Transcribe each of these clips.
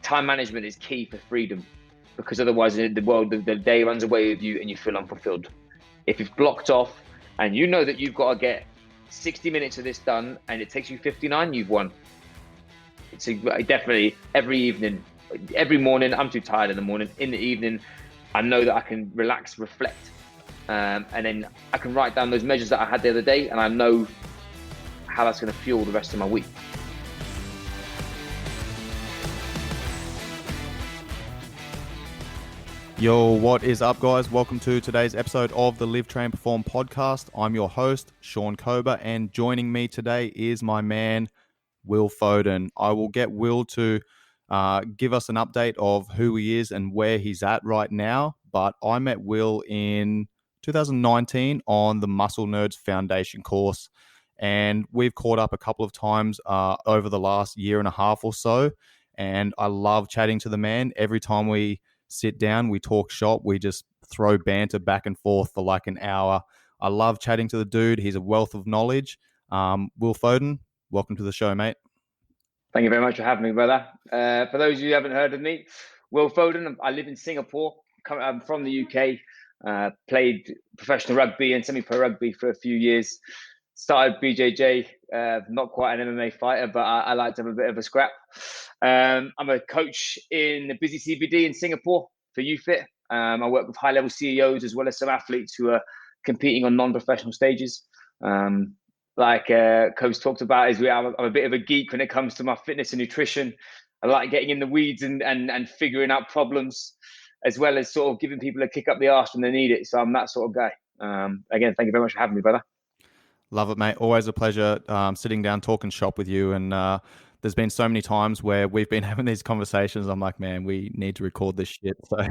time management is key for freedom, because otherwise the world, the day runs away with you and you feel unfulfilled. If you've blocked off and you know that you've got to get 60 minutes of this done and it takes you 59, you've won. It's definitely every evening, every morning. I'm too tired in the morning. In the evening, I know that I can relax, reflect, and then I can write down those measures that I had the other day, and I know how that's going to fuel the rest of my week. Yo, what is up, guys? Welcome to today's episode of the Live, Train, Perform podcast. I'm your host, Sean Kober, and joining me today is my man, Will Foden. I will get Will to give us an update of who he is and where he's at right now, but I met Will in 2019 on the Muscle Nerds Foundation course, and we've caught up a couple of times over the last year and a half or so, and I love chatting to the man. Every time we sit down, we talk shop, we just throw banter back and forth for like an hour. I love chatting to the dude. He's a wealth of knowledge. Will Foden, welcome to the show, mate. Thank you very much for having me, brother. For those of you who haven't heard of me, Will Foden. I live in Singapore. I'm from the UK. Played professional rugby and semi-pro rugby for a few years. Started BJJ. Not quite an MMA fighter, but I like to have a bit of a scrap. I'm a coach in the busy CBD in Singapore for UFit. I work with high-level CEOs as well as some athletes who are competing on non-professional stages. Like Coach talked about, I'm a bit of a geek when it comes to my fitness and nutrition. I like getting in the weeds and figuring out problems, as well as sort of giving people a kick up the arse when they need it. So I'm that sort of guy. Again, thank you very much for having me, brother. Love it, mate. Always a pleasure sitting down, talking shop with you. And there's been so many times where we've been having these conversations. I'm like, man, we need to record this shit. So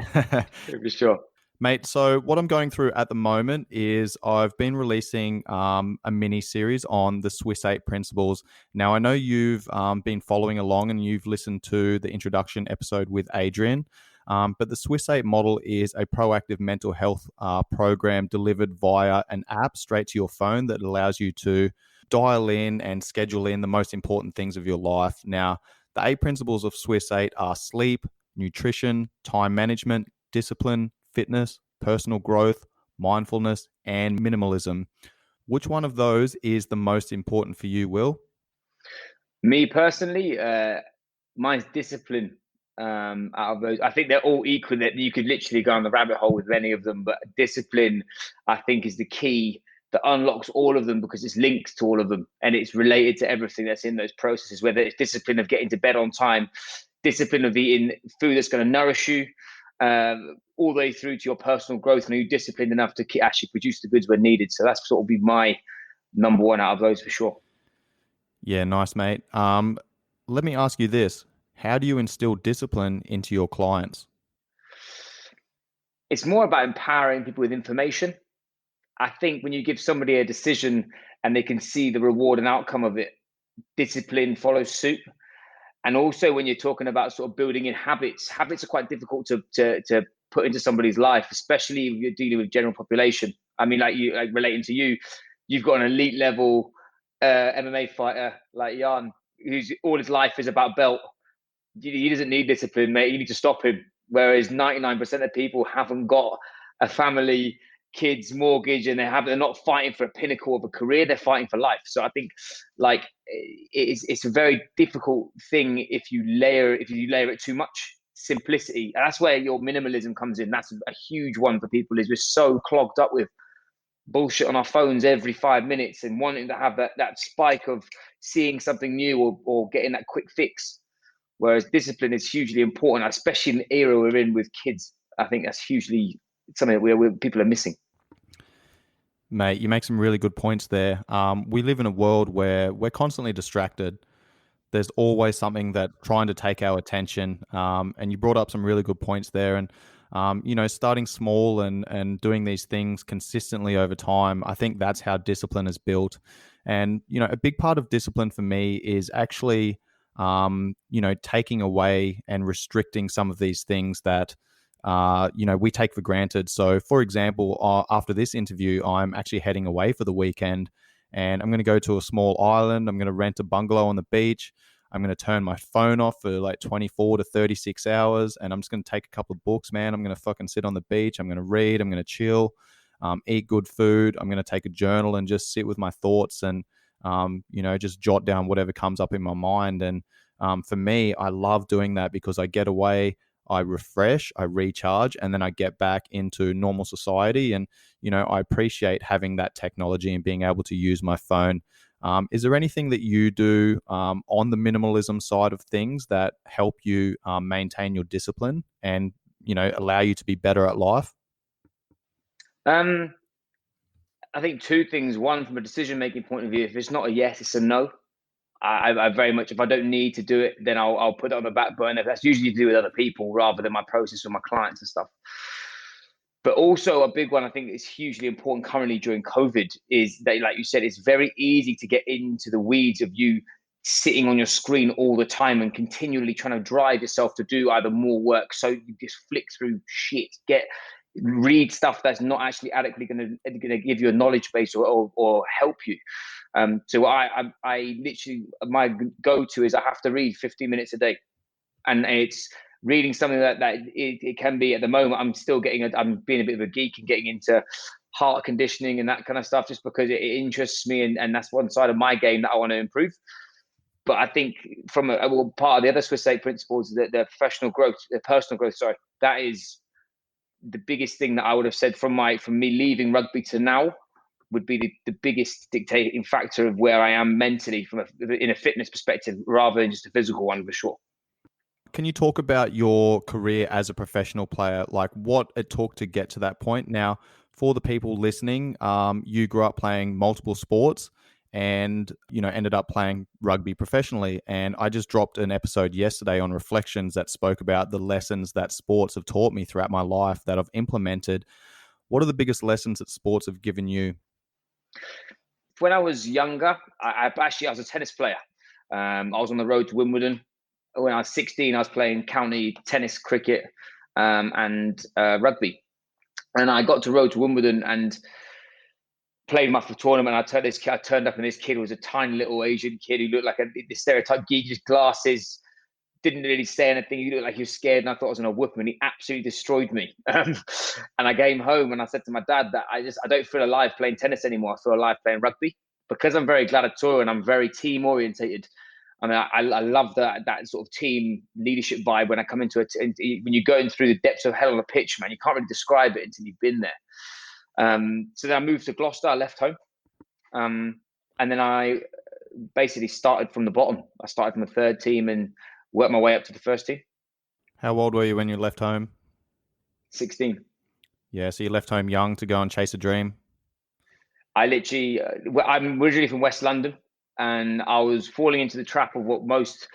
for sure. Mate, so what I'm going through at the moment is I've been releasing a mini series on the Swiss 8 principles. Now, I know you've been following along and you've listened to the introduction episode with Adrian, but the Swiss 8 model is a proactive mental health program delivered via an app straight to your phone that allows you to dial in and schedule in the most important things of your life. Now, the 8 principles of Swiss 8 are sleep, nutrition, time management, discipline, fitness, personal growth, mindfulness, and minimalism. Which one of those is the most important for you, Will? Me personally, mine's discipline. Out of those, I think they're all equal. That you could literally go on the rabbit hole with any of them, but discipline, I think, is the key that unlocks all of them, because it's linked to all of them and it's related to everything that's in those processes. Whether it's discipline of getting to bed on time, discipline of eating food that's going to nourish you, all the way through to your personal growth, and are you disciplined enough to actually produce the goods when needed. So that's sort of be my number one out of those for sure. Yeah, nice, mate. Let me ask you this. How do you instill discipline into your clients? It's more about empowering people with information. I think when you give somebody a decision and they can see the reward and outcome of it, discipline follows suit. And also when you're talking about sort of building in habits are quite difficult to put into somebody's life, especially if you're dealing with general population. I mean, like relating to you, you've got an elite level MMA fighter like Jan, who's all his life is about belt. He doesn't need discipline, mate. You need to stop him. Whereas 99% of people haven't got a family, kids, mortgage, and they're not fighting for a pinnacle of a career. They're fighting for life. So I think like it's a very difficult thing if you layer it too much. Simplicity, and that's where your minimalism comes in. That's a huge one for people. Is we're so clogged up with bullshit on our phones every 5 minutes and wanting to have that spike of seeing something new or getting that quick fix. Whereas discipline is hugely important, especially in the era we're in with kids. I think that's hugely something that people are missing. Mate, you make some really good points there. We live in a world where we're constantly distracted. There's always something that's trying to take our attention. And you brought up some really good points there. And, starting small and doing these things consistently over time, I think that's how discipline is built. And, a big part of discipline for me is actually, taking away and restricting some of these things that, we take for granted. So, for example, after this interview, I'm actually heading away for the weekend, and I'm going to go to a small island. I'm going to rent a bungalow on the beach. I'm going to turn my phone off for like 24 to 36 hours. And I'm just going to take a couple of books, man. I'm going to fucking sit on the beach. I'm going to read. I'm going to chill, eat good food. I'm going to take a journal and just sit with my thoughts and, just jot down whatever comes up in my mind. And for me, I love doing that because I get away, I refresh, I recharge, and then I get back into normal society. And, I appreciate having that technology and being able to use my phone. Is there anything that you do on the minimalism side of things that help you maintain your discipline and, allow you to be better at life? I think two things. One, from a decision-making point of view, if it's not a yes, it's a no. I very much, if I don't need to do it, then I'll put it on the back burner. That's usually to do with other people rather than my process with my clients and stuff. But also a big one I think is hugely important currently during COVID is that, like you said, it's very easy to get into the weeds of you sitting on your screen all the time and continually trying to drive yourself to do either more work. So you just flick through shit, read stuff that's not actually adequately going to give you a knowledge base or help you. So I literally, my go-to is I have to read 15 minutes a day, and it's reading something that it can be. At the moment, I'm being a bit of a geek and getting into heart conditioning and that kind of stuff just because it interests me, and that's one side of my game that I want to improve. But I think from part of the other Swiss 8 principles, that the personal growth, sorry, that is the biggest thing that I would have said from me leaving rugby to now would be the biggest dictating factor of where I am mentally in a fitness perspective rather than just a physical one, for sure. Can you talk about your career as a professional player, like what it took to get to that point? Now, for the people listening, you grew up playing multiple sports and, ended up playing rugby professionally. And I just dropped an episode yesterday on reflections that spoke about the lessons that sports have taught me throughout my life that I've implemented. What are the biggest lessons that sports have given you? When I was younger, I was a tennis player. I was on the road to Wimbledon. When I was 16, I was playing county tennis, cricket, and rugby. And I got to road to Wimbledon and played my tournament. I turned up, and this kid was a tiny little Asian kid who looked like the stereotype geek, just glasses, didn't really say anything. He looked like he was scared, and I thought I was going to whoop him, and he absolutely destroyed me. And I came home, and I said to my dad that I don't feel alive playing tennis anymore. I feel alive playing rugby because I'm very gladiatorial and I'm very team orientated. I mean, I love that sort of team leadership vibe when I come into it. When you're going through the depths of hell on a pitch, man, you can't really describe it until you've been there. So then I moved to Gloucester. I left home, and then I basically started from the bottom. I started from the third team and worked my way up to the first team. How old were you when you left home? 16. Yeah, so you left home young to go and chase a dream. I'm originally from West London, and I was falling into the trap of what most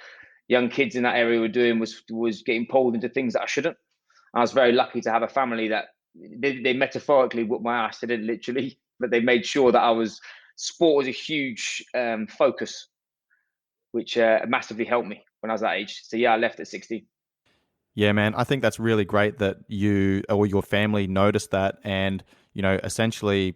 young kids in that area were doing, was getting pulled into things that I shouldn't. I was very lucky to have a family that they metaphorically whooped my ass. They didn't literally, but they made sure that sport was a huge focus, which massively helped me when I was that age. So yeah, I left at 16. Yeah, man, I think that's really great that you or your family noticed that and, essentially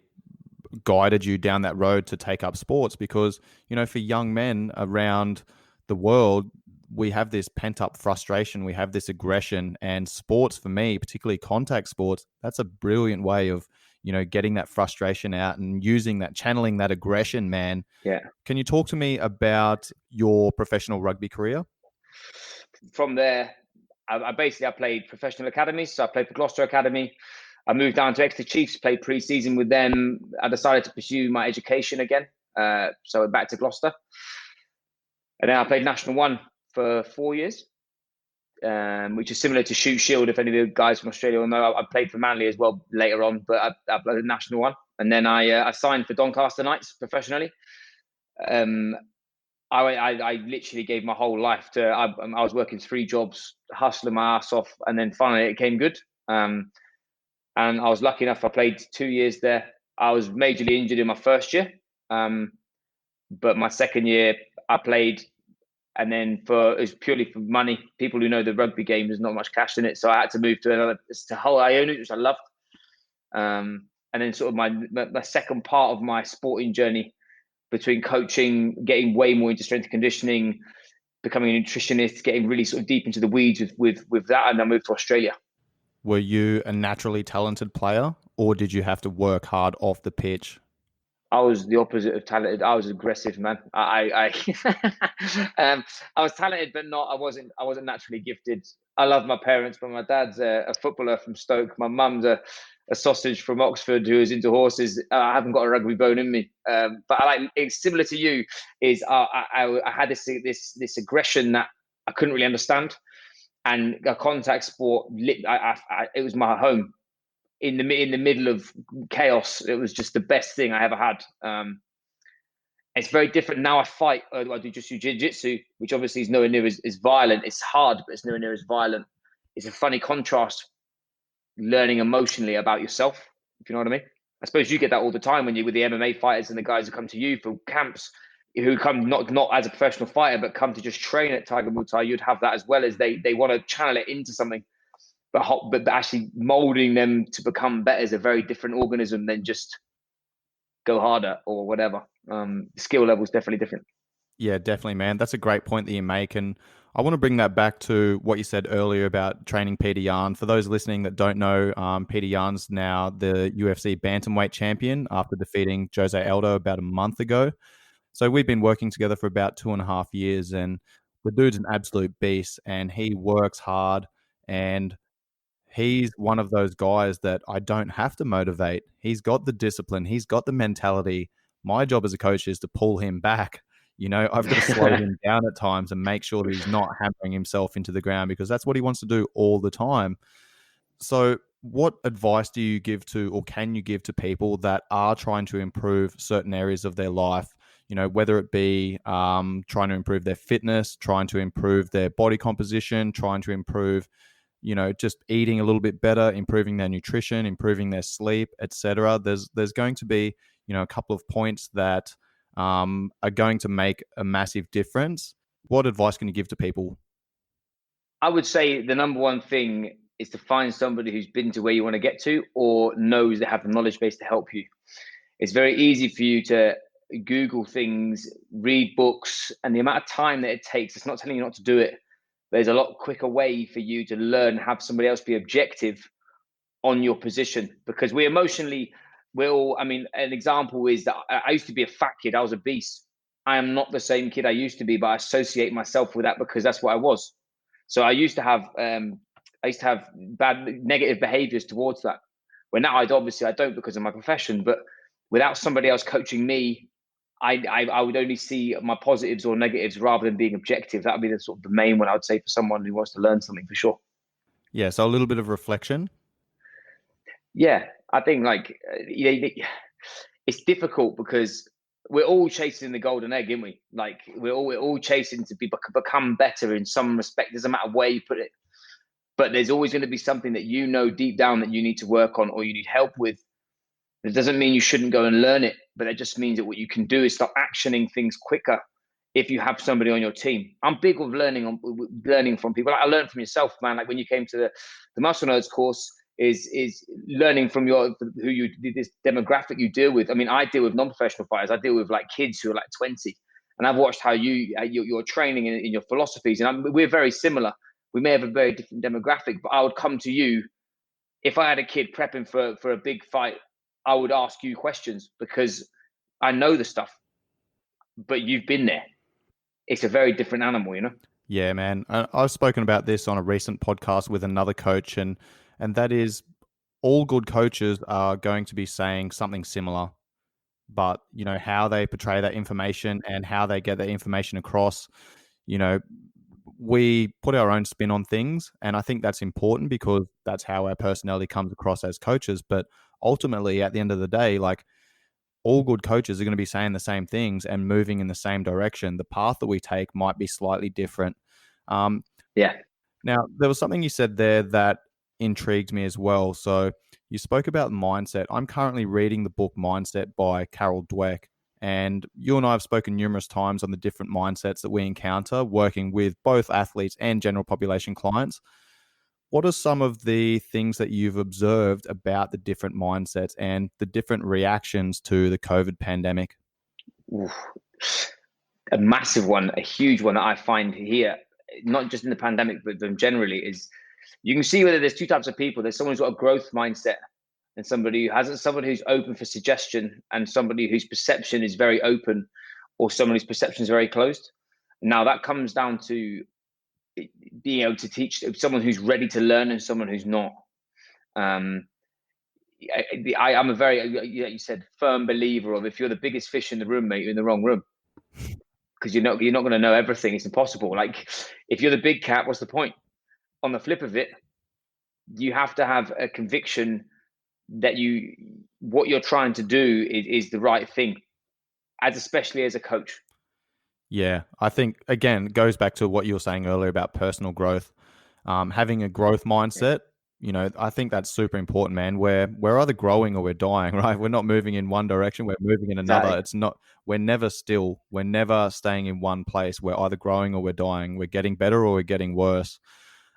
guided you down that road to take up sports because, for young men around the world, we have this pent up frustration, we have this aggression, and sports for me, particularly contact sports, that's a brilliant way of, getting that frustration out and channeling that aggression, man. Yeah. Can you talk to me about your professional rugby career? From there, I played professional academies. So I played for Gloucester Academy. I moved down to Exeter Chiefs, played pre-season with them. I decided to pursue my education again. So back to Gloucester. And then I played National 1 for 4 years, which is similar to Shoot Shield. If any of the guys from Australia will know, I played for Manly as well later on, but I played National 1. And then I signed for Doncaster Knights professionally. I literally gave my whole life to. I was working 3 jobs, hustling my ass off, and then finally it came good. And I was lucky enough. I played 2 years there. I was majorly injured in my first year, but my second year I played, and then it was purely for money. People who know the rugby game, there's not much cash in it, so I had to move to Hull Iona, which I loved. And then sort of my second part of my sporting journey, between coaching, getting way more into strength and conditioning, becoming a nutritionist, getting really sort of deep into the weeds with that, and I moved to Australia. Were you a naturally talented player, or did you have to work hard off the pitch? I was the opposite of talented. I was aggressive, man. I was talented, but not. I wasn't naturally gifted. I love my parents, but my dad's a footballer from Stoke. My mum's a sausage from Oxford who is into horses. I haven't got a rugby bone in me. But I like. It's similar to you. Is I had this aggression that I couldn't really understand, and a contact sport. It was my home in the middle of chaos. It was just the best thing I ever had. It's very different now. I fight. I do just jiu-jitsu, which obviously is nowhere near as violent. It's hard, but it's nowhere near as violent. It's a funny contrast, learning emotionally about yourself, if you know what I mean. I suppose you get that all the time when you're with the MMA fighters and the guys who come to you for camps, who come not as a professional fighter, but come to just train at Tiger Muay Thai. You'd have that as well, as they want to channel it into something. But actually molding them to become better is a very different organism than just go harder or whatever. The skill level is definitely different. Yeah, definitely, man. That's a great point that you make. And I want to bring that back to what you said earlier about training Peter Yan. For those listening that don't know, Peter Yan's now the UFC bantamweight champion after defeating Jose Aldo about a month ago. So we've been working together for about 2.5 years, and the dude's an absolute beast, and he works hard, and he's one of those guys that I don't have to motivate. He's got the discipline. He's got the mentality. My job as a coach is to pull him back. I've got to slow him down at times and make sure that he's not hammering himself into the ground, because that's what he wants to do all the time. So what advice do you give to, or can you give to people that are trying to improve certain areas of their life? Whether it be trying to improve their fitness, trying to improve their body composition, trying to improve just eating a little bit better, improving their nutrition, improving their sleep, etc. There's going to be, a couple of points that are going to make a massive difference. What advice can you give to people? I would say the number one thing is to find somebody who's been to where you want to get to, or knows they have the knowledge base to help you. It's very easy for you to Google things, read books, and the amount of time that it takes, it's not telling you not to do it. There's a lot quicker way for you to learn, have somebody else be objective on your position, because an example is that I used to be a fat kid. I was a beast. I am not the same kid I used to be, but I associate myself with that because that's what I was. So I used to have bad negative behaviors towards that. Well, now I don't, because of my profession, but without somebody else coaching me, I would only see my positives or negatives rather than being objective. That would be the sort of the main one I would say for someone who wants to learn something, for sure. Yeah, so a little bit of reflection. Yeah, I think it's difficult because we're all chasing the golden egg, aren't we? Like we're all chasing to become better in some respect. Doesn't matter where you put it, but there's always going to be something that deep down that you need to work on or you need help with. It doesn't mean you shouldn't go and learn it, but it just means that what you can do is start actioning things quicker if you have somebody on your team. I'm big with learning from people. I learned from yourself, man. Like when you came to the Muscle Nerds course, is learning from this demographic you deal with. I mean, I deal with non-professional fighters. I deal with like kids who are like 20, and I've watched how you're training in your philosophies, and we're very similar. We may have a very different demographic, but I would come to you if I had a kid prepping for a big fight. I would ask you questions because I know the stuff, but you've been there. It's a very different animal, Yeah, man. I've spoken about this on a recent podcast with another coach, and that is, all good coaches are going to be saying something similar, but how they portray that information and how they get that information across, we put our own spin on things, and I think that's important because that's how our personality comes across as coaches. But ultimately, at the end of the day, like, all good coaches are going to be saying the same things and moving in the same direction. The path that we take might be slightly different. Yeah. Now, there was something you said there that intrigued me as well. So you spoke about mindset. I'm currently reading the book Mindset by Carol Dweck. And you and I have spoken numerous times on the different mindsets that we encounter working with both athletes and general population clients. What are some of the things that you've observed about the different mindsets and the different reactions to the COVID pandemic? Oof. a massive one, a huge one that I find here, not just in the pandemic, but generally, is you can see whether there's two types of people. There's someone who's got a growth mindset and somebody who hasn't, somebody who's open for suggestion and somebody whose perception is very open, or someone whose perception is very closed. Now that comes down to being able to teach someone who's ready to learn and someone who's not. I'm a very, you said, firm believer of, if you're the biggest fish in the room, mate, you're in the wrong room, because you're not going to know everything. It's impossible. Like, if you're the big cat, what's the point? On the flip of it, you have to have a conviction that what you're trying to do is the right thing, especially as a coach. Yeah, I think, again, it goes back to what you were saying earlier about personal growth. Having a growth mindset, I think that's super important, man. We're either growing or we're dying, right? We're not moving in one direction, we're moving in another. Exactly. We're never still, we're never staying in one place. We're either growing or we're dying. We're getting better or we're getting worse.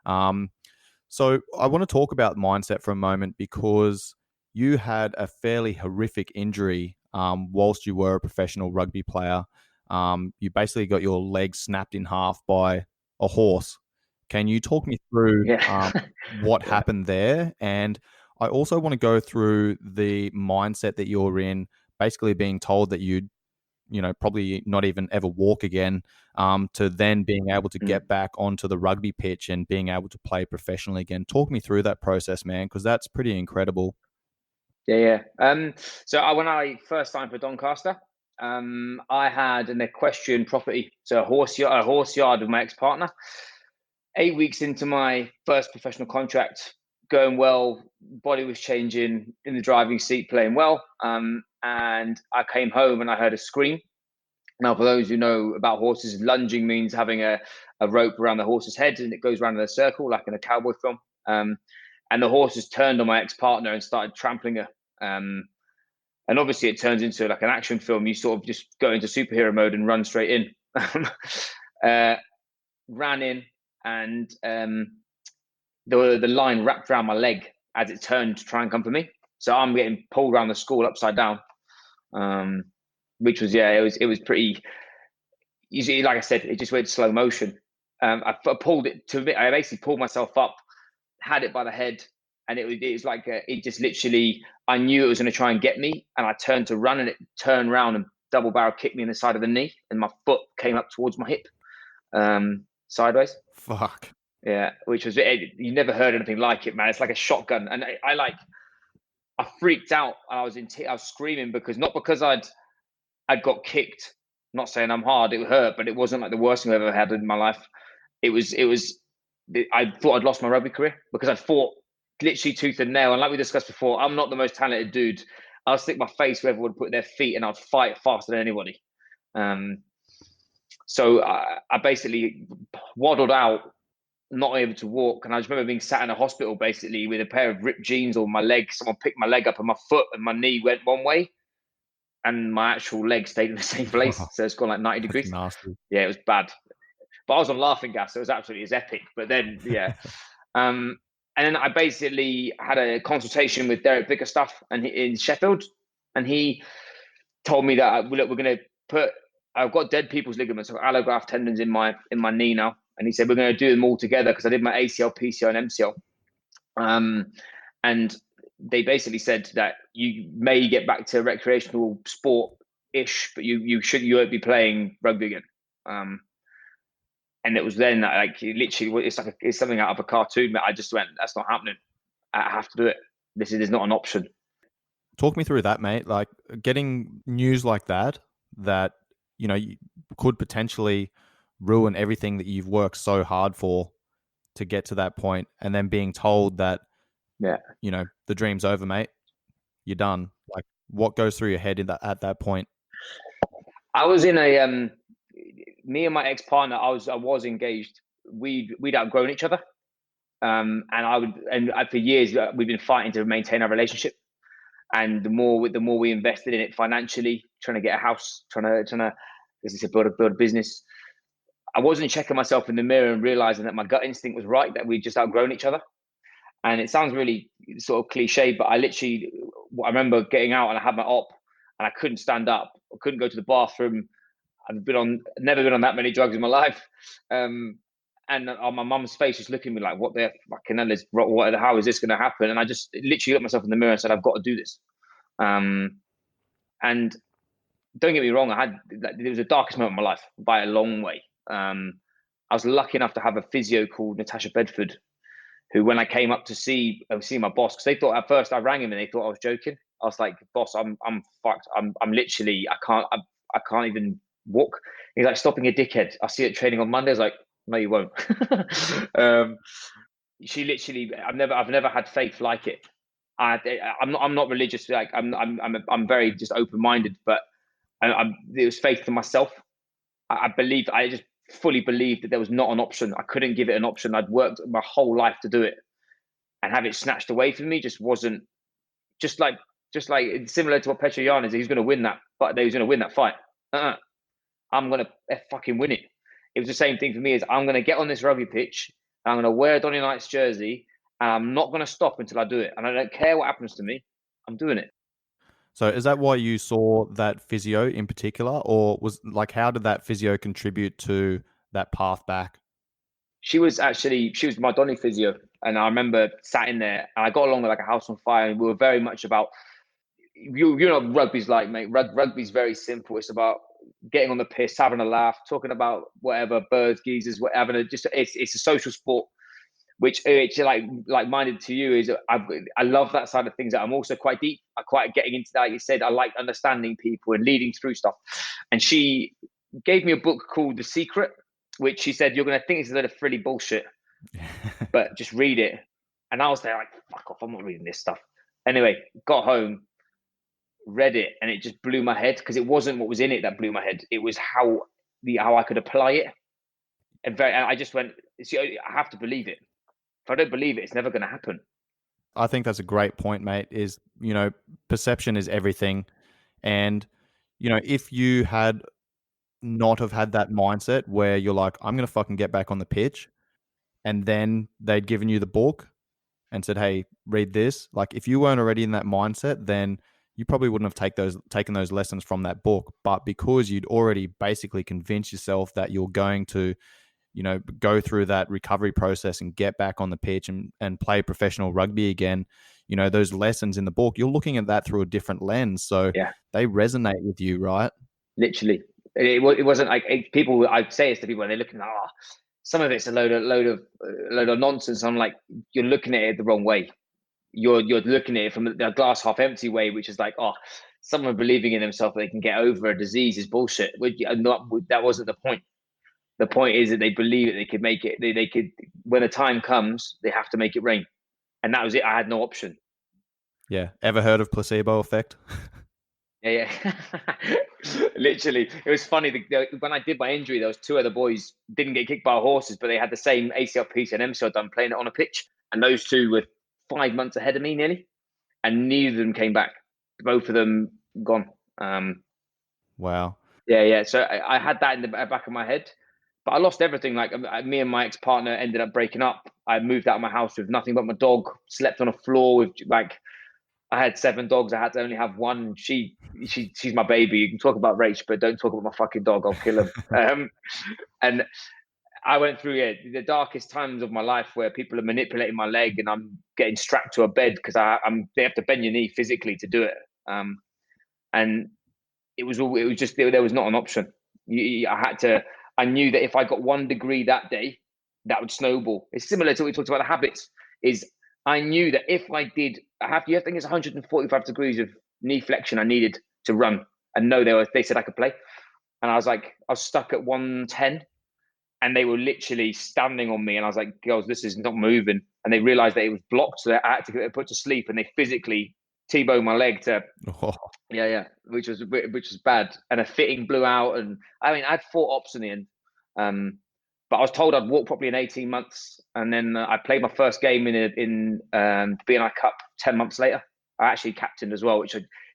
So I want to talk about mindset for a moment, because you had a fairly horrific injury whilst you were a professional rugby player. You basically got your leg snapped in half by a horse. Can you talk me through what happened there? And I also want to go through the mindset that you're in, basically being told that you'd, probably not even ever walk again, to then being able to get back onto the rugby pitch and being able to play professionally again. Talk me through that process, man, because that's pretty incredible. Yeah. So when I first signed for Doncaster, I had an equestrian property, so a horse yard with my ex-partner. 8 weeks into my first professional contract, going well, body was changing, in the driving seat, playing well. And I came home and I heard a scream. Now, for those who know about horses, lunging means having a rope around the horse's head and it goes around in a circle, like in a cowboy film. And the horse has turned on my ex-partner and started trampling her. And obviously it turns into like an action film. You sort of just go into superhero mode and run straight in. Ran in, and the line wrapped around my leg as it turned to try and come for me. So I'm getting pulled around the school upside down, which was, it was pretty easy. Like I said, it just went slow motion. I pulled it to me. I basically pulled myself up, had it by the head, and it was like it just literally. I knew it was going to try and get me, and I turned to run, and it turned around and double barrel kicked me in the side of the knee, and my foot came up towards my hip, sideways. Fuck. Yeah, which was, you never heard anything like it, man. It's like a shotgun, and I freaked out. I was screaming, not because I'd got kicked. Not saying I'm hard, it hurt, but it wasn't like the worst thing I've ever had in my life. It was. I thought I'd lost my rugby career, because I'd fought literally tooth and nail. And like we discussed before, I'm not the most talented dude. I'll stick my face where everyone would put their feet, and I'd fight faster than anybody. So I basically waddled out, not able to walk. And I just remember being sat in a hospital basically with a pair of ripped jeans on my leg. Someone picked my leg up, and my foot and my knee went one way and my actual leg stayed in the same place. So it's gone like 90 degrees. Nasty. Yeah, it was bad. But I was on laughing gas, so it was absolutely as epic. But then, and then I basically had a consultation with Derek Bickerstaff in Sheffield, and he told me that, look, we're going to I've got dead people's ligaments, so allograft tendons in my knee now. And he said, we're going to do them all together, because I did my ACL, PCL, and MCL. And they basically said that you may get back to recreational sport-ish, but you won't be playing rugby again. And it was then that, like, literally, it's something out of a cartoon. I just went, that's not happening. I have to do it. This is not an option. Talk me through that, mate. Like, getting news like that could potentially ruin everything that you've worked so hard for to get to that point, and then being told that, the dream's over, mate. You're done. Like, what goes through your head at that point? I was in me and my ex-partner, I was engaged. We'd outgrown each other. And for years we've been fighting to maintain our relationship. And the more we invested in it financially, trying to get a house, trying to, as I said, build a business. I wasn't checking myself in the mirror and realizing that my gut instinct was right, that we'd just outgrown each other. And it sounds really sort of cliche, but I remember getting out and I had my op, and I couldn't stand up. I couldn't go to the bathroom. never been on that many drugs in my life. And on my mum's face, just looking at me like, what the fucking hell how is this going to happen? And I just literally looked myself in the mirror and said, I've got to do this. And don't get me wrong, it was the darkest moment of my life by a long way. I was lucky enough to have a physio called Natasha Bedford, who, when I came up to see my boss, because they thought at first I rang him and they thought I was joking. I was like, boss, I'm fucked. I'm literally, I can't even walk. He's like, stop being a dickhead. I'll see you at training on Monday. I was like, no, you won't. She literally, I've never had faith like it. I'm not religious. Like I'm very just open minded, but it was faith to myself. I just fully believed that there was not an option. I couldn't give it an option. I'd worked my whole life to do it, and have it snatched away from me just wasn't. Just like similar to what Petroyan is, he's going to win that, but he's going to win that fight. I'm going to fucking win it. It was the same thing for me. As I'm going to get on this rugby pitch, and I'm going to wear Donny Knight's jersey, and I'm not going to stop until I do it. And I don't care what happens to me. I'm doing it. So is that why you saw that physio in particular, or was like, how did that physio contribute to that path back? She was my Donny physio, and I remember sat in there, and I got along with like a house on fire, and we were very much about you know what rugby's like, mate. Rugby's very simple. It's about getting on the piss, having a laugh, talking about whatever, birds, geezers, whatever. It's a social sport, which like minded to you is I love that side of things. I'm also quite deep. I quite getting into that. Like you said, I like understanding people and leading through stuff. And she gave me a book called The Secret, which she said, you're going to think it's a lot of frilly bullshit, but just read it. And I was there like, fuck off, I'm not reading this stuff. Anyway, got home, read it, and it just blew my head, because it wasn't what was in it that blew my head. It was how I could apply it. And I just went, see, I have to believe it. If I don't believe it, it's never going to happen. I think that's a great point, mate. Is, perception is everything. And, if you had not have had that mindset where you're like, I'm going to fucking get back on the pitch, and then they'd given you the book and said, hey, read this. Like, if you weren't already in that mindset, then you probably wouldn't have taken those lessons from that book. But because you'd already basically convinced yourself that you're going to, go through that recovery process and get back on the pitch and play professional rugby again, those lessons in the book, you're looking at that through a different lens. So yeah, they resonate with you, right? Literally. It wasn't like people, I'd say this to people, and they're looking, some of it's a load of nonsense. I'm like, you're looking at it the wrong way. You're looking at it from the glass half empty way, which is like, someone believing in themselves that they can get over a disease is bullshit. That wasn't the point. The point is that they believe that they could make it. They could, when the time comes, they have to make it rain. And that was it. I had no option. Yeah. Ever heard of placebo effect? Yeah. Literally, it was funny. When I did my injury, there was two other boys didn't get kicked by horses, but they had the same ACL piece and MCL done playing it on a pitch. And those two were 5 months ahead of me nearly, and neither of them came back. Both of them gone. Wow. Yeah. So I had that in the back of my head, but I lost everything. Like me and my ex-partner ended up breaking up. I moved out of my house with nothing but my dog. Slept on a floor with I had 7 dogs. I had to only have one. She's my baby. You can talk about Rach, but don't talk about my fucking dog. I'll kill him. And I went through the darkest times of my life where people are manipulating my leg and I'm getting strapped to a bed because they have to bend your knee physically to do it. And it was just there was not an option. I knew that if I got 1 degree that day, that would snowball. It's similar to what we talked about the habits. I knew that if I did, I think it's 145 degrees of knee flexion I needed to run. And no, they said I could play. And I was stuck at 110, and they were literally standing on me. And I was like, girls, this is not moving. And they realized that it was blocked. So I had to get it put to sleep, and they physically T-boned my leg to, which was bad. And a fitting blew out. And I mean, I had 4 ops in the end. But I was told I'd walk properly in 18 months. And then I played my first game in the BNI Cup 10 months later. I actually captained as well,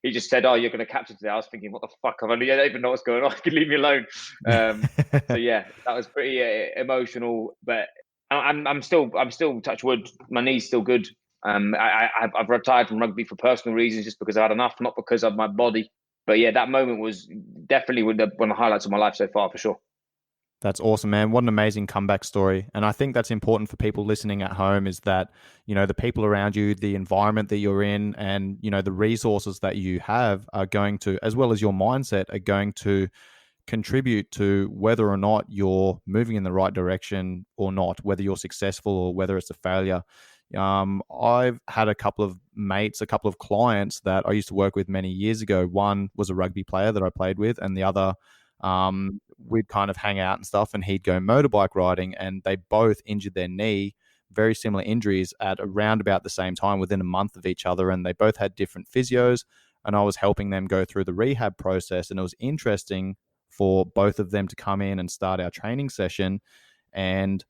he just said, you're going to captain today. I was thinking, what the fuck? I don't even know what's going on. You can leave me alone. So yeah, that was pretty emotional, but I'm still touch wood. My knee's still good. I've retired from rugby for personal reasons, just because I had enough, not because of my body. But yeah, that moment was definitely one of the highlights of my life so far, for sure. That's awesome, man. What an amazing comeback story. And I think that's important for people listening at home is that, the people around you, the environment that you're in, and, the resources that you have are going to, as well as your mindset, are going to contribute to whether or not you're moving in the right direction or not, whether you're successful or whether it's a failure. I've had a couple of mates, a couple of clients that I used to work with many years ago. One was a rugby player that I played with, and the other, we'd kind of hang out and stuff, and he'd go motorbike riding, and they both injured their knee, very similar injuries at around about the same time, within a month of each other, and they both had different physios, and I was helping them go through the rehab process, and it was interesting for both of them to come in and start our training session. And,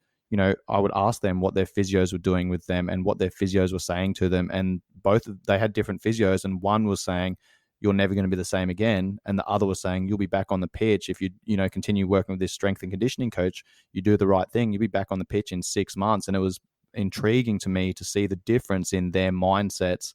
I would ask them what their physios were doing with them and what their physios were saying to them. And they had different physios. And one was saying, you're never going to be the same again. And the other was saying, you'll be back on the pitch. If you, continue working with this strength and conditioning coach, you do the right thing, you'll be back on the pitch in 6 months. And it was intriguing to me to see the difference in their mindsets.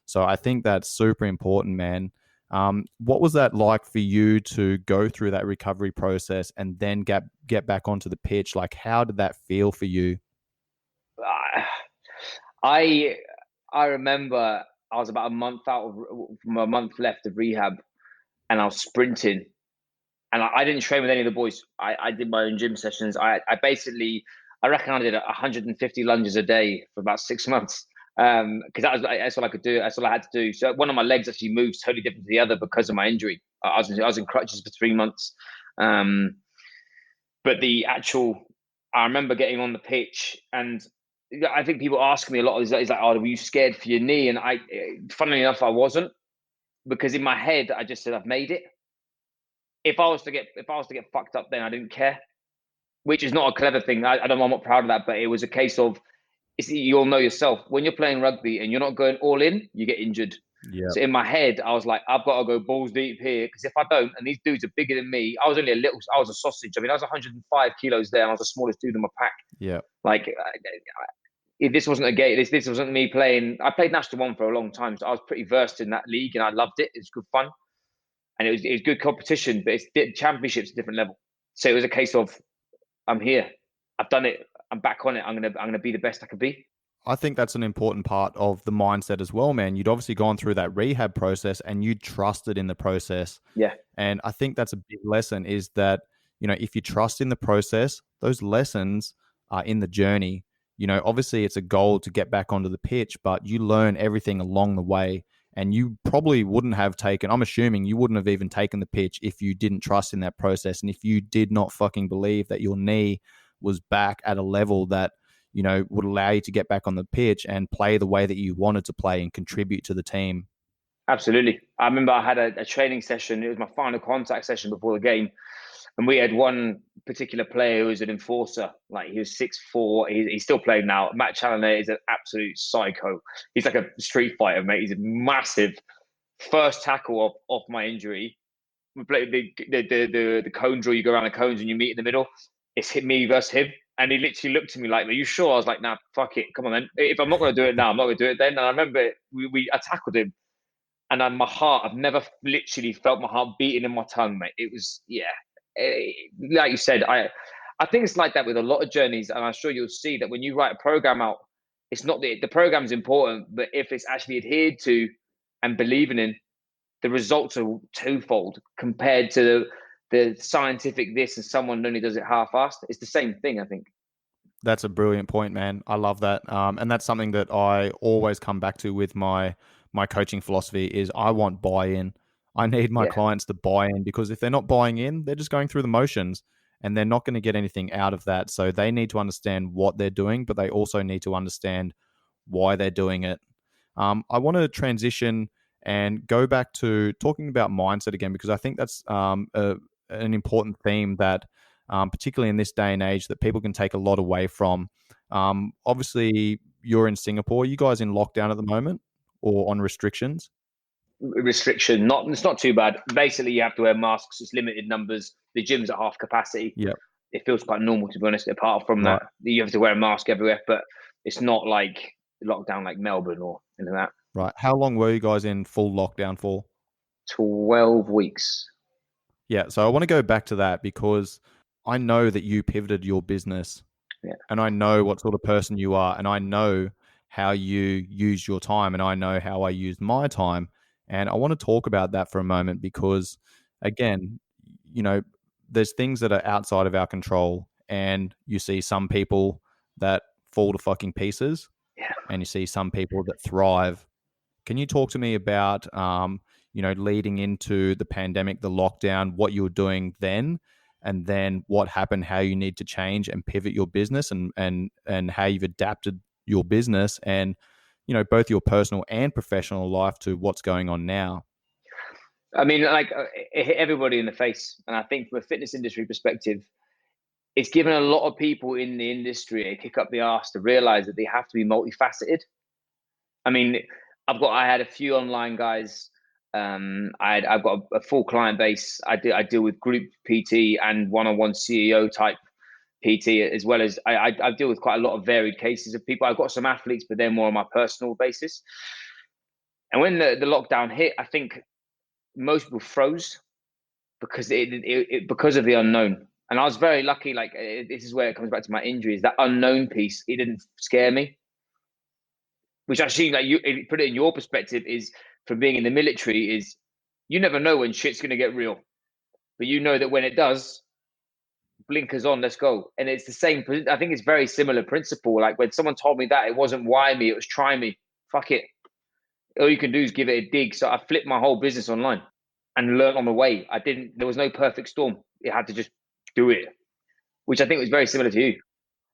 So I think that's super important, man. What was that like for you to go through that recovery process and then get back onto the pitch? Like, how did that feel for you? I I remember I was about a month left of rehab, and I was sprinting, and I didn't train with any of the boys. I did my own gym sessions. I basically, I reckon I did 150 lunges a day for about 6 months. Because that's all I could do. That's all I had to do. So one of my legs actually moves totally different to the other because of my injury. I was in crutches for 3 months. Um, but the actual, I remember getting on the pitch, and I think people ask me a lot. Is like, oh, were you scared for your knee? And funnily enough, I wasn't, because in my head I just said I've made it. If I was to get fucked up, then I didn't care, which is not a clever thing. I don't. I'm not proud of that, but it was a case of, you all know yourself, when you're playing rugby and you're not going all in, you get injured. Yeah. So in my head, I was like, I've got to go balls deep here, because if I don't, and these dudes are bigger than me, I was a sausage. I mean, I was 105 kilos there, and I was the smallest dude in my pack. Yeah. Like, if this wasn't a game, this wasn't me playing. I played National One for a long time, so I was pretty versed in that league, and I loved it. It was good fun, and it was good competition, but it's championships, a different level. So it was a case of, I'm here, I've done it, I'm back on it. I'm gonna be the best I could be. I think that's an important part of the mindset as well, man. You'd obviously gone through that rehab process and you trusted in the process. Yeah, And I think that's a big lesson is that, if you trust in the process, those lessons are in the journey. Obviously it's a goal to get back onto the pitch, but you learn everything along the way. And you probably wouldn't have taken, I'm assuming you wouldn't have even taken the pitch if you didn't trust in that process. And if you did not fucking believe that your knee was back at a level that, would allow you to get back on the pitch and play the way that you wanted to play and contribute to the team. absolutely. I remember I had a training session. It was my final contact session before the game, and we had one particular player who was an enforcer. Like, he was 6'4". He's still playing now. Matt Challoner is an absolute psycho. He's like a street fighter, mate. He's a massive. First tackle off my injury. We played the cone drill. You go around the cones and you meet in the middle. It's hit me versus him. And he literally looked at me like, "Are you sure?" I was like, "Nah, fuck it. Come on, then. If I'm not going to do it now, I'm not going to do it then." And I remember I tackled him, and then my heart, I've never literally felt my heart beating in my tongue, mate. It was, yeah. Like you said, I think it's like that with a lot of journeys, and I'm sure you'll see that when you write a program out, it's not the program's important, but if it's actually adhered to and believing in, the results are twofold compared to the scientific this, and someone only does it half-assed. It's the same thing, I think. That's a brilliant point, man. I love that. And that's something that I always come back to with my coaching philosophy is I want buy-in. I need my Yeah, clients to buy in because if they're not buying in, they're just going through the motions and they're not going to get anything out of that. So they need to understand what they're doing, but they also need to understand why they're doing it. I want to transition and go back to talking about mindset again because I think that's an important theme that particularly in this day and age, that people can take a lot away from. Obviously, you're in Singapore. Are you guys in lockdown at the moment or on restrictions? restriction. Not It's not too bad. Basically, you have to wear masks. It's limited numbers. The gym's at half capacity. Yeah, It feels quite normal, to be honest. Apart from right, that, you have to wear a mask everywhere, but it's not like lockdown like Melbourne or anything like that. right. How long were you guys in full lockdown for? 12 weeks. Yeah. So I want to go back to that because I know that you pivoted your business Yeah. and I know what sort of person you are and I know how you use your time and I know how I used my time. And I want to talk about that for a moment because, again, you know, there's things that are outside of our control and you see some people that fall to fucking pieces Yeah. and you see some people that thrive. Can you talk to me about, leading into the pandemic, the lockdown, what you were doing then, and then what happened, how you need to change and pivot your business, and how you've adapted your business and both your personal and professional life to what's going on now? I mean, like it hit everybody in the face. And I think from a fitness industry perspective, it's given a lot of people in the industry a kick up the arse to realize that they have to be multifaceted. I mean, I had a few online guys. I've got a full client base. I deal with group PT and one-on-one CEO type PT, as well as I deal with quite a lot of varied cases of people. I've got some athletes, but they're more on my personal basis. And when the lockdown hit, I think most people froze because because of the unknown. And I was very lucky. Like this is where it comes back to my injuries. That unknown piece, it didn't scare me. Which actually, like you put it in your perspective, is from being in the military, is you never know when shit's gonna get real, but you know that when it does, blinkers on, let's go. And it's the same. I think it's very similar principle. Like when someone told me that it wasn't why me, it was try me. Fuck it. All you can do is give it a dig. So I flipped my whole business online and learned on the way. I didn't. There was no perfect storm. It had to just do it, which I think was very similar to you.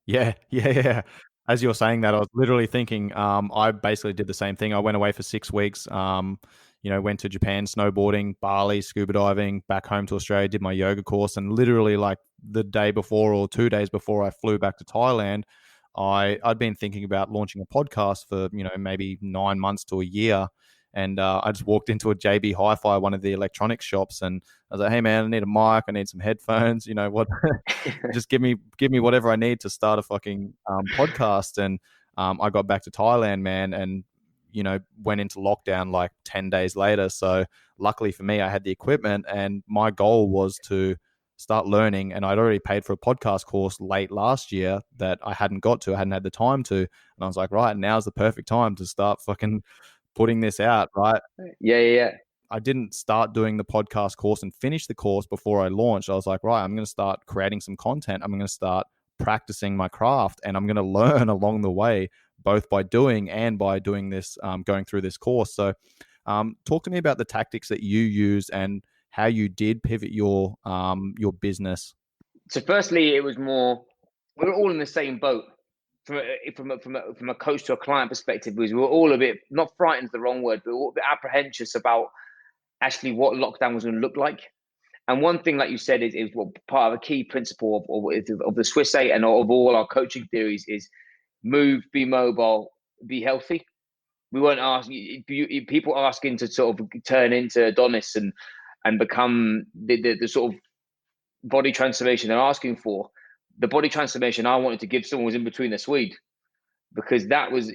Yeah, yeah, yeah. As you're saying that, I was literally thinking, I basically did the same thing. I went away for 6 weeks, went to Japan snowboarding, Bali, scuba diving, back home to Australia, did my yoga course, and literally like the day before or 2 days before I flew back to Thailand, I'd been thinking about launching a podcast for, maybe 9 months to a year. And I just walked into a JB Hi-Fi, one of the electronics shops, and I was like, "Hey man, I need a mic, I need some headphones. You know what? Just give me whatever I need to start a fucking podcast." And I got back to Thailand, man, and went into lockdown like 10 days later. So luckily for me, I had the equipment, and my goal was to start learning. And I'd already paid for a podcast course late last year that I hadn't had the time to. And I was like, right, now's the perfect time to start fucking putting this out, right? Yeah, yeah, yeah. I didn't start doing the podcast course and finish the course before I launched. I was like, right, I'm going to start creating some content. I'm going to start practicing my craft, and I'm going to learn along the way, both by doing and by doing this, going through this course. So, talk to me about the tactics that you use and how you did pivot your business. So, firstly, it was more we were all in the same boat. From a coach to a client perspective, we were all a bit not frightened is the wrong word, but we were a bit apprehensive about actually what lockdown was going to look like. And one thing, like you said, is what part of a key principle of the Swiss 8 and of all our coaching theories is move, be mobile, be healthy. We weren't asking people asking to sort of turn into Adonis and become the sort of body transformation they're asking for. The body transformation I wanted to give someone was in between the Swede, because that was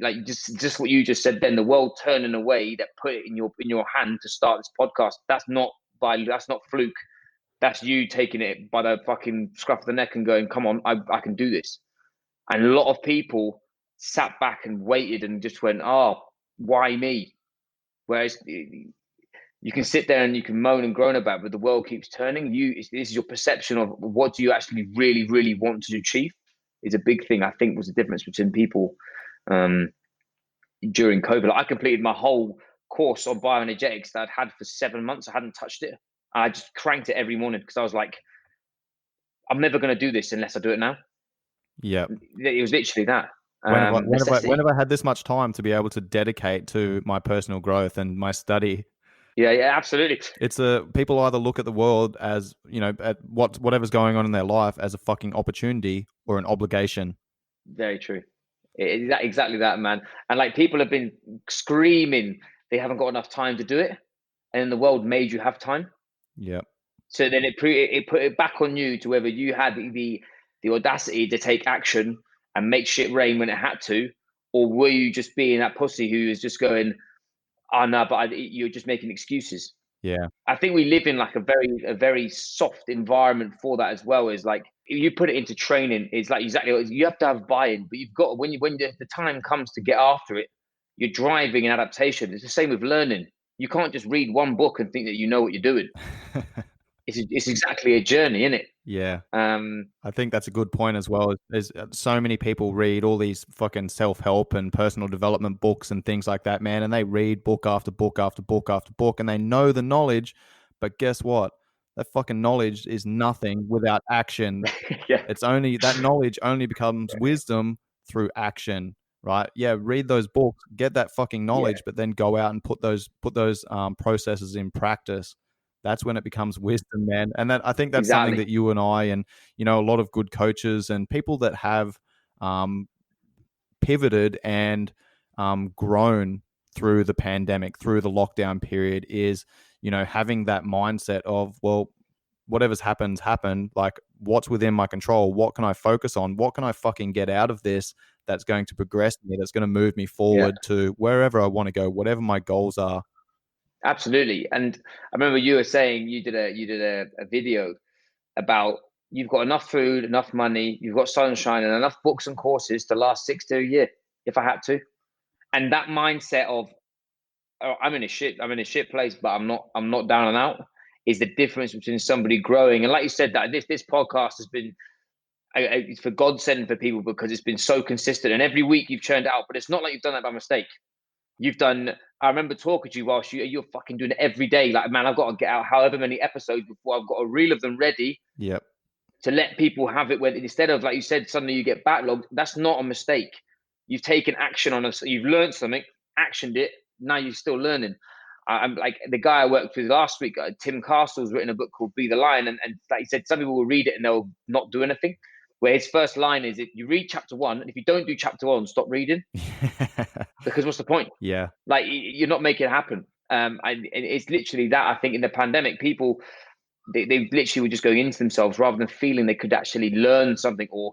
like just what you just said. Then the world turned in a way that put it in your hand to start this podcast. That's not fluke. That's you taking it by the fucking scruff of the neck and going, "Come on, I can do this." And a lot of people sat back and waited and just went, "Oh, why me?" Whereas you can sit there and you can moan and groan about it, but the world keeps turning. This is your perception of what do you actually really, really want to achieve is a big thing. I think was the difference between people during COVID. Like I completed my whole course on bioenergetics that I'd had for 7 months. I hadn't touched it. I just cranked it every morning because I was like, I'm never going to do this unless I do it now. Yeah. It was literally that. When have I had this much time to be able to dedicate to my personal growth and my study? Yeah, yeah, absolutely. It's people either look at the world as, at whatever's going on in their life as a fucking opportunity or an obligation. Very true. Exactly that, man. And like people have been screaming they haven't got enough time to do it, and the world made you have time. Yeah. So then it put it back on you to whether you had the audacity to take action and make shit rain when it had to, or were you just being that pussy who is just going, "Oh no," but you're just making excuses. Yeah. I think we live in like a very soft environment for that as well. Is like you put it into training, it's like exactly you have to have buy-in, but you've got when the time comes to get after it, you're driving an adaptation. It's the same with learning. You can't just read one book and think that you know what you're doing. It's exactly a journey, isn't it? Yeah. Um, I think that's a good point as well. There's so many people read all these fucking self-help and personal development books and things like that, man, and they read book after book after book after book, and they know the knowledge, but guess what? That fucking knowledge is nothing without action. yeah, It's only that knowledge only becomes wisdom through action, right? Yeah, read those books, get that fucking yeah, knowledge, but then go out and put those processes in practice. That's when it becomes wisdom, man. And that I think that's something exactly. that you and I and a lot of good coaches and people that have um, pivoted and grown through the pandemic, through the lockdown period, is having that mindset of, well, whatever's happened. Like, what's within my control? What can I focus on? What can I fucking get out of this that's going to progress me, that's going to move me Yeah, forward to wherever I want to go, whatever my goals are. absolutely. And I remember you were saying you did a video about you've got enough food, enough money, you've got sunshine, and enough books and courses to last 6 to a year if I had to. And that mindset of oh, I'm in a shit place, but I'm not down and out is the difference between somebody growing. And like you said, that this podcast has been it's for godsend for people because it's been so consistent. And every week you've churned it out, but it's not like you've done that by mistake. You've done. I remember talking to you whilst you're fucking doing it every day. Like, man, I've got to get out however many episodes before I've got a reel of them ready Yep. to let people have it. Where instead of like you said, suddenly you get backlogged. That's not a mistake. You've taken action on us. You've learned something, actioned it. Now you're still learning. I'm like the guy I worked with last week, Tim Castle's written a book called Be the Lion. And like he said, some people will read it and they'll not do anything. Where his first line is, you read chapter one, and if you don't do chapter one, stop reading. Because what's the point? Yeah. Like, you're not making it happen. And it's literally that. I think in the pandemic, people they literally were just going into themselves rather than feeling they could actually learn something or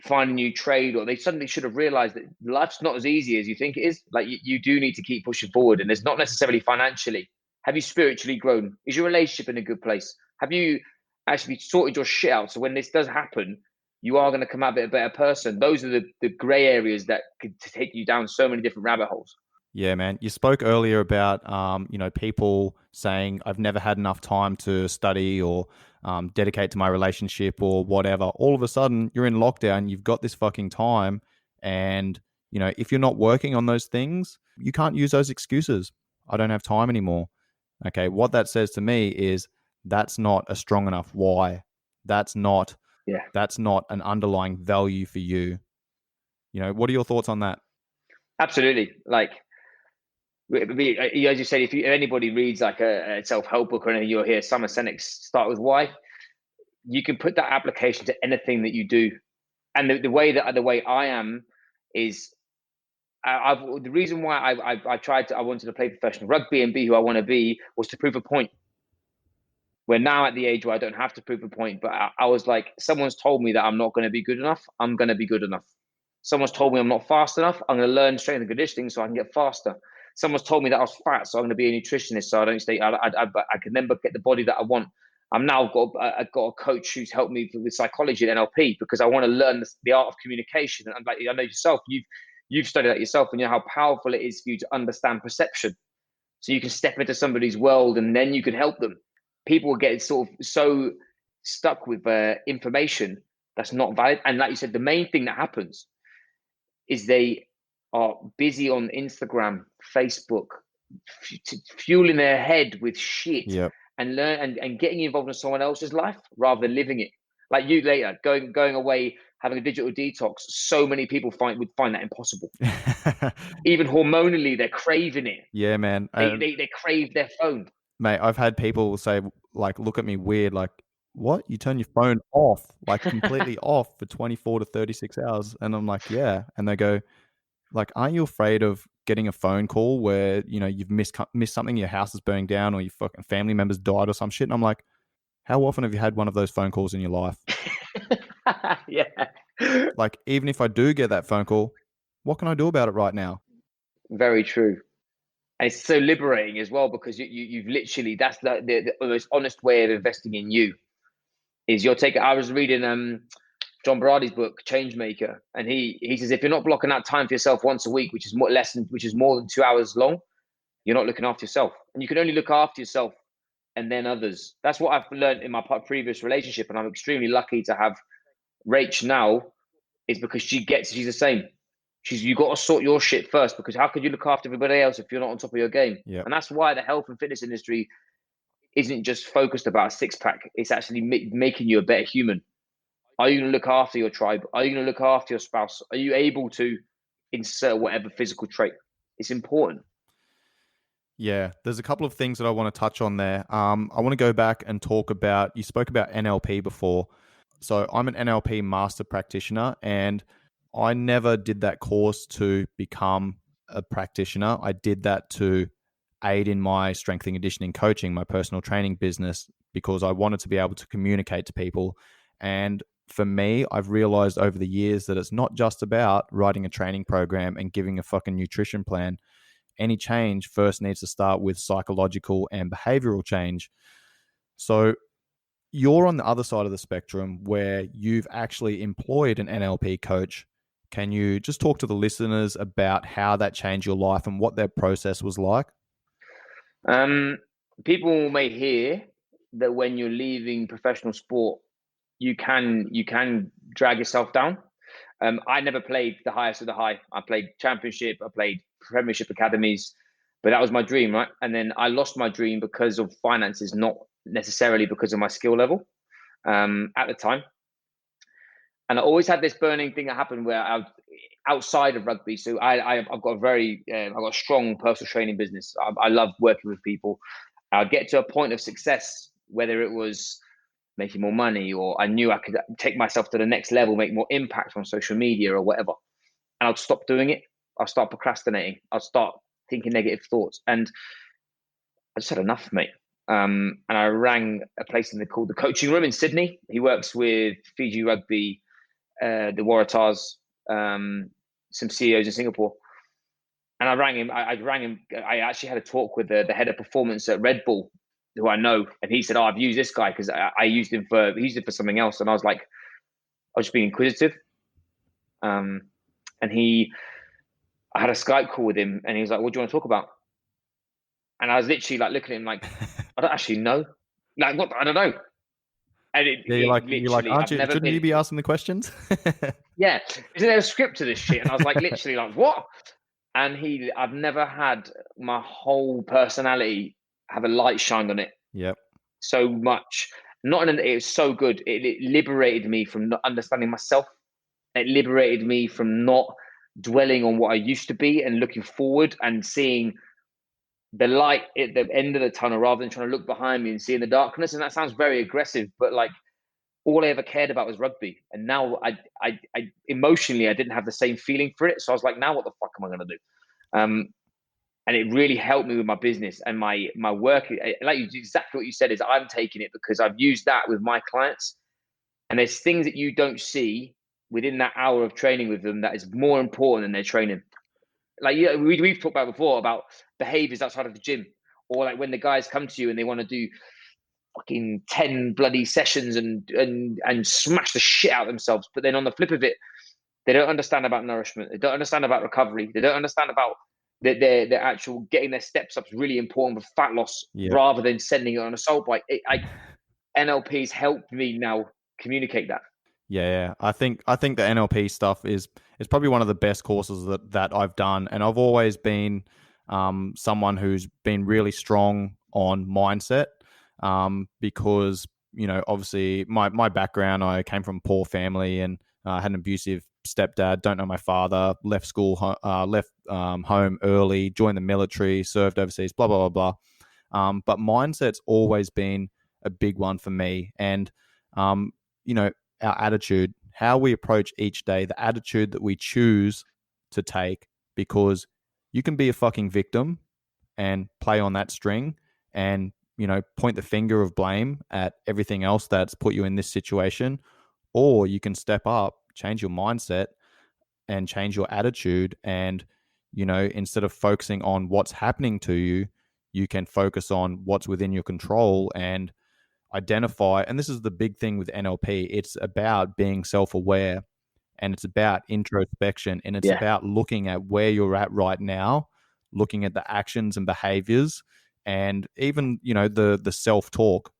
find a new trade, or they suddenly should have realized that life's not as easy as you think it is. Like, you do need to keep pushing forward, and it's not necessarily financially. Have you spiritually grown? Is your relationship in a good place? Have you actually sorted your shit out so when this does happen, you are going to come out a better person? Those are the gray areas that could take you down so many different rabbit holes. Yeah, man. You spoke earlier about, people saying, I've never had enough time to study or dedicate to my relationship or whatever. All of a sudden, you're in lockdown, you've got this fucking time. And, if you're not working on those things, you can't use those excuses. I don't have time anymore. Okay. What that says to me is that's not a strong enough why. That's not, Yeah, that's not an underlying value for you. What are your thoughts on that? absolutely. Like, as you said, if anybody reads like a self-help book or anything, you'll hear Simon Sinek start with why. You can put that application to anything that you do. And the way I am is, the reason why I wanted to play professional rugby and be who I want to be was to prove a point. We're now at the age where I don't have to prove a point, but I was like, someone's told me that I'm not going to be good enough. I'm going to be good enough. Someone's told me I'm not fast enough. I'm going to learn strength and conditioning so I can get faster. Someone's told me that I was fat, so I'm going to be a nutritionist so I don't stay. I can then get the body that I want. I've got a coach who's helped me with psychology and NLP because I want to learn the art of communication. And like, I know yourself, you've studied that yourself, and you know how powerful it is for you to understand perception. So you can step into somebody's world and then you can help them. People get sort of so stuck with information that's not valid. And like you said, the main thing that happens is they are busy on Instagram, Facebook, fueling their head with shit Yep. and and getting involved in someone else's life rather than living it. Like you later going away, having a digital detox. So many people would find that impossible. Even hormonally, they're craving it. Yeah, man. They crave their phone. Mate, I've had people say, like, look at me weird, like, what? You turn your phone off, like completely off for 24 to 36 hours. And I'm like, yeah. And they go, like, aren't you afraid of getting a phone call where, you've missed something, your house is burning down or your fucking family members died or some shit? And I'm like, how often have you had one of those phone calls in your life? Yeah, Like, even if I do get that phone call, what can I do about it right now? very true. And it's so liberating as well, because you've literally, that's the most honest way of investing in you is you're taking. I was reading John Berardi's book Changemaker, and he says if you're not blocking out time for yourself once a week, which is more than 2 hours long, you're not looking after yourself. And you can only look after yourself and then others. That's what I've learned in my previous relationship, and I'm extremely lucky to have Rach now, is because she's the same. You got to sort your shit first, because how could you look after everybody else if you're not on top of your game? Yep. And that's why the health and fitness industry isn't just focused about a six pack. It's actually making you a better human. Are you going to look after your tribe? Are you going to look after your spouse? Are you able to insert whatever physical trait? It's important. Yeah, there's a couple of things that I want to touch on there. I want to go back and talk about, you spoke about NLP before. So I'm an NLP master practitioner, and I never did that course to become a practitioner. I did that to aid in my strength and conditioning coaching, my personal training business, because I wanted to be able to communicate to people. And for me, I've realized over the years that it's not just about writing a training program and giving a fucking nutrition plan. Any change first needs to start with psychological and behavioral change. So you're on the other side of the spectrum where you've actually employed an NLP coach. Can you just talk to the listeners about how that changed your life and what their process was like? People may hear that when you're leaving professional sport, you can drag yourself down. I never played the highest of the high. I played championship, I played premiership academies, but that was my dream, right? And then I lost my dream because of finances, not necessarily because of my skill level at the time. And I always had this burning thing that happened where outside of rugby. So I've got I've got a strong personal training business. I love working with people. I'd get to a point of success, whether it was making more money, or I knew I could take myself to the next level, make more impact on social media or whatever. And I'd stop doing it. I'll start procrastinating. I'll start thinking negative thoughts. And I just had enough, mate. And I rang a place called the Coaching Room in Sydney. He works with Fiji Rugby, the Waratahs, some CEOs in Singapore. And I rang him. I rang him. I actually had a talk with the head of performance at Red Bull, who I know, and he said, "Oh, I've used this guy because I used him for something else." And I was like, I was just being inquisitive. And I had a Skype call with him, and he was like, "What do you want to talk about?" And I was literally like looking at him like, I don't actually know. Like, what? I don't know. And You're like, aren't you? Shouldn't you be asking the questions? Yeah, isn't there a script to this shit? And I was like, literally like, what? And I've never had my whole personality have a light shined on it. Yep. So much. It was so good. It liberated me from not understanding myself. It liberated me from not dwelling on what I used to be and looking forward and seeing the light at the end of the tunnel rather than trying to look behind me and seeing the darkness. And that sounds very aggressive, but like all I ever cared about was rugby. And now I emotionally, I didn't have the same feeling for it. So I was like, now what the fuck am I going to do? And it really helped me with my business and my work. Like exactly what you said is I'm taking it because I've used that with my clients. And there's things that you don't see within that hour of training with them that is more important than their training. Like we've talked about before about behaviors outside of the gym, or like when the guys come to you and they want to do fucking 10 bloody sessions and smash the shit out of themselves. But then on the flip of it, they don't understand about nourishment. They don't understand about recovery. They don't understand about their actual getting their steps up is really important for fat loss rather than sending it on a assault bike. NLP's helped me now communicate that. Yeah, I think the NLP stuff is probably one of the best courses that I've done, and I've always been someone who's been really strong on mindset because obviously my background, I came from a poor family and had an abusive stepdad, don't know my father, left school, left home early, joined the military, served overseas, blah blah blah blah. But mindset's always been a big one for me, and our attitude, how we approach each day, the attitude that we choose to take, because you can be a fucking victim and play on that string and, point the finger of blame at everything else that's put you in this situation, or you can step up, change your mindset and change your attitude and, instead of focusing on what's happening to you, you can focus on what's within your control and identify. And this is the big thing with NLP. It's about being self-aware, and it's about introspection, and it's Yeah, about looking at where you're at right now, looking at the actions and behaviors, and even the self-talk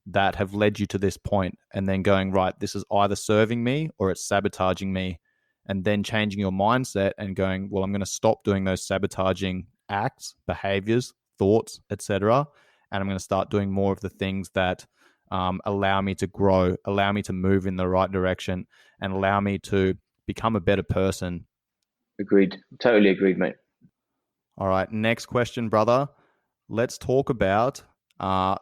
that have led you to this point, and then going, right, this is either serving me or it's sabotaging me, and then changing your mindset and going, well, I'm going to stop doing those sabotaging acts, behaviors, thoughts, etc., and I'm going to start doing more of the things that allow me to grow, allow me to move in the right direction, and allow me to become a better person. agreed. Totally agreed, mate. All right, next question, brother. Let's talk about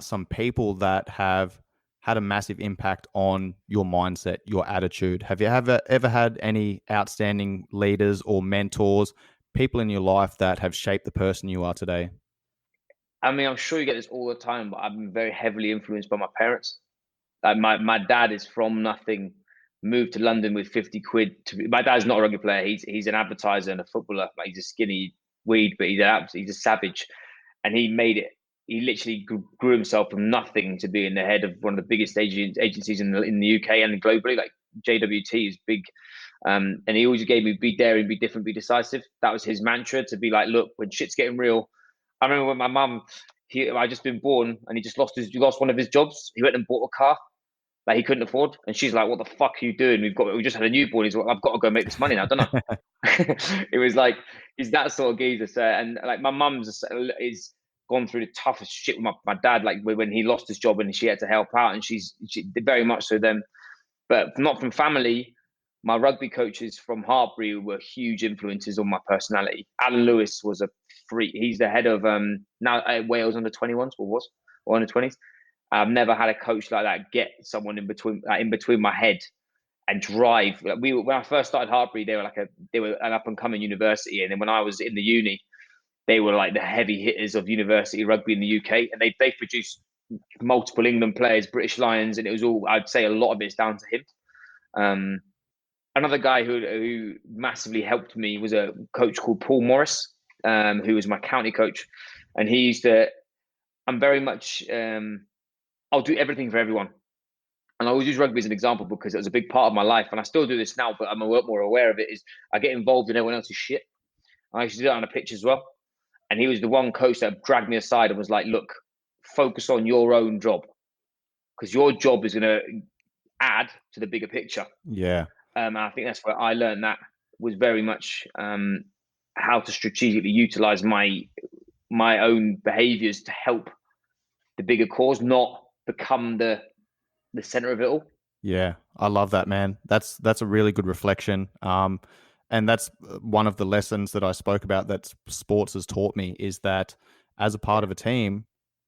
some people that have had a massive impact on your mindset, your attitude. Have you ever had any outstanding leaders or mentors, people in your life that have shaped the person you are today? I mean, I'm sure you get this all the time, but I've been very heavily influenced by my parents. Like my dad is from nothing, moved to London with 50 quid. My dad's not a rugby player. He's an advertiser and a footballer. Like, he's a skinny weed, but he's a savage, and he made it. He literally grew himself from nothing to being the head of one of the biggest agencies in the UK and globally. Like JWT is big, and he always gave me be daring, be different, be decisive. That was his mantra, to be like, look, when shit's getting real. I remember when my mum, I just been born, and he lost one of his jobs. He went and bought a car that he couldn't afford, and she's like, "What the fuck are you doing? We just had a newborn. He's like, I've got to go make this money now, don't I?" It was like, he's that sort of geezer. So, and like my mum's is gone through the toughest shit with my dad. Like when he lost his job and she had to help out, and she very much so then, but not from family. My rugby coaches from Hartbury were huge influences on my personality. Alan Lewis was a freak. He's the head of now Wales under 21s, or was, or under 20s. I've never had a coach like that get someone in between my head and drive. Like, when I first started Hartbury, they were an up and coming university, and then when I was in the uni, they were like the heavy hitters of university rugby in the UK, and they produced multiple England players, British Lions, and it was all, I'd say a lot of it's down to him. Um, Another guy who massively helped me was a coach called Paul Morris, who was my county coach, and he used to. I'm very much. I'll do everything for everyone. And I always use rugby as an example because it was a big part of my life, and I still do this now, but I'm a lot more aware of it. Is I get involved in everyone else's shit. I used to do that on a pitch as well. And he was the one coach that dragged me aside and was like, "Look, focus on your own job, because your job is going to add to the bigger picture." Yeah. And I think that's where I learned that was very much how to strategically utilize my own behaviors to help the bigger cause, not become the center of it all. Yeah, I love that, man. That's a really good reflection. And that's one of the lessons that I spoke about that sports has taught me, is that as a part Yeah, of a team,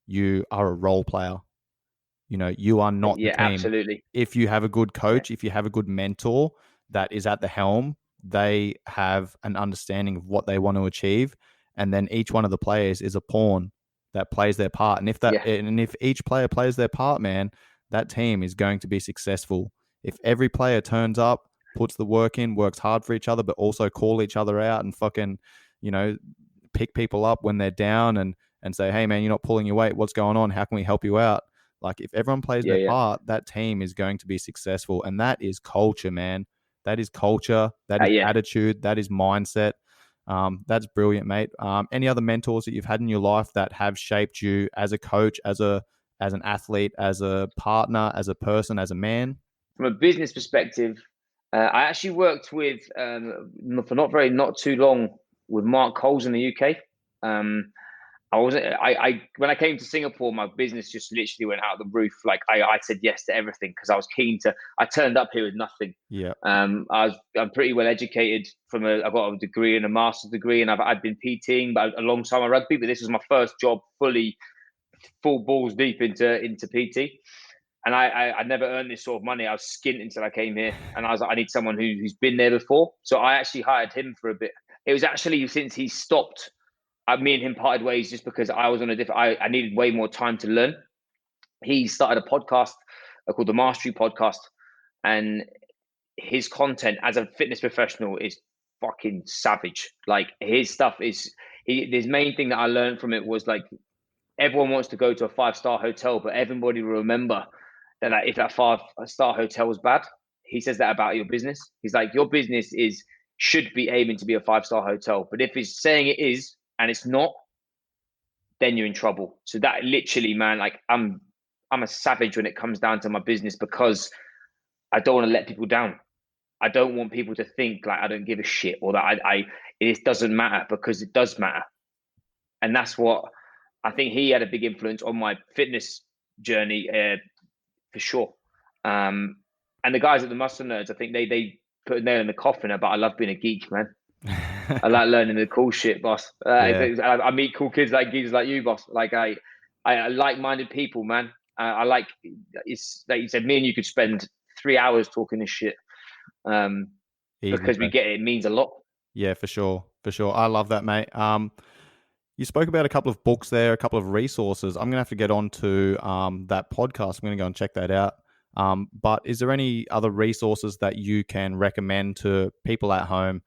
you are a role player. You are not the yeah, team. absolutely. If you have a good Yeah, coach, if you have a good mentor that is at the helm, they have an understanding of what they want to achieve, and then each one of the players is a pawn that plays their part. yeah, And if each player plays their part, man, that team is going to be successful. If every player turns up, puts the work in, works hard for each other, but also call each other out and fucking, you know, pick people up when they're down and say, hey man, you're not pulling your weight. What's going on? How can we help you out? Like, if everyone plays yeah, their yeah, part, that team is going to be successful. And that is culture, man. That is culture. That is yeah. attitude. That is mindset. That's brilliant, mate. Any other mentors that you've had in your life that have shaped you as a coach, as an athlete, as a partner, as a person, as a man? From a business perspective, I actually worked with for not too long with Mark Coles in the UK. I wasn't. I when I came to Singapore, my business just literally went out the roof. Like I said yes to everything because I was keen to. I turned up here with nothing. Yeah. I'm pretty well educated. I got a degree and a master's degree, and I'd been PTing, but alongside my rugby. But this was my first job, fully full balls deep into PT. And I never earned this sort of money. I was skint until I came here, and I was like, I need someone who's been there before. So I actually hired him for a bit. It was actually since he stopped, me and him parted ways just because I was on a different. I needed way more time to learn. He started a podcast called the Mastery Podcast, and his content as a fitness professional is fucking savage. Like his stuff is, his main thing that I learned from it was like, everyone wants to go to a 5-star hotel, but everybody will remember that like, if that 5-star hotel was bad, he says that about your business. He's like, your business should be aiming to be a 5-star hotel, but if it's saying it is and it's not, then you're in trouble. So that literally, man, like I'm a savage when it comes down to my business, because I don't want to let people down. I don't want people to think like I don't give a shit, or that it doesn't matter, because it does matter. And that's what I think he had a big influence on my fitness journey, for sure. And the guys at the Muscle Nerds, I think they put a nail in the coffin about I love being a geek, man. I like learning the cool shit, boss. Yeah. I meet cool kids like geezers like you, boss. Like I like-minded people, man. I like, it's like you said, me and you could spend 3 hours talking this shit, Easy, because we bro. get it. It means a lot. Yeah, for sure. For sure. I love that, mate. You spoke about a couple of books there, a couple of resources. I'm going to have to get on to that podcast. I'm going to go and check that out. But is there any other resources that you can recommend to people at home?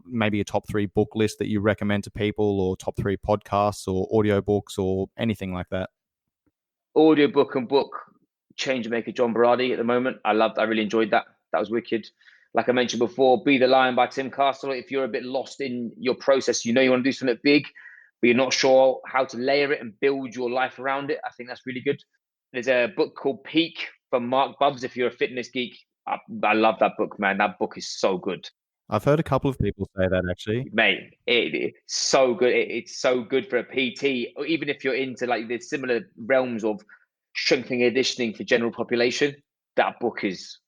Maybe a top 3 book list that you recommend to people, or top 3 podcasts or audiobooks or anything like that? Audiobook and book, Change Maker John Berardi at the moment. I really enjoyed that. That was wicked. Like I mentioned before, Be the Lion by Tim Castle. If you're a bit lost in your process, you want to do something big, but you're not sure how to layer it and build your life around it, I think that's really good. There's a book called Peak from Mark Bubbs. If you're a fitness geek, I love that book, man. That book is so good. I've heard a couple of people say that, actually. Mate, it's so good. It's so good for a PT, or even if you're into like the similar realms of strengthening and conditioning for general population. That book is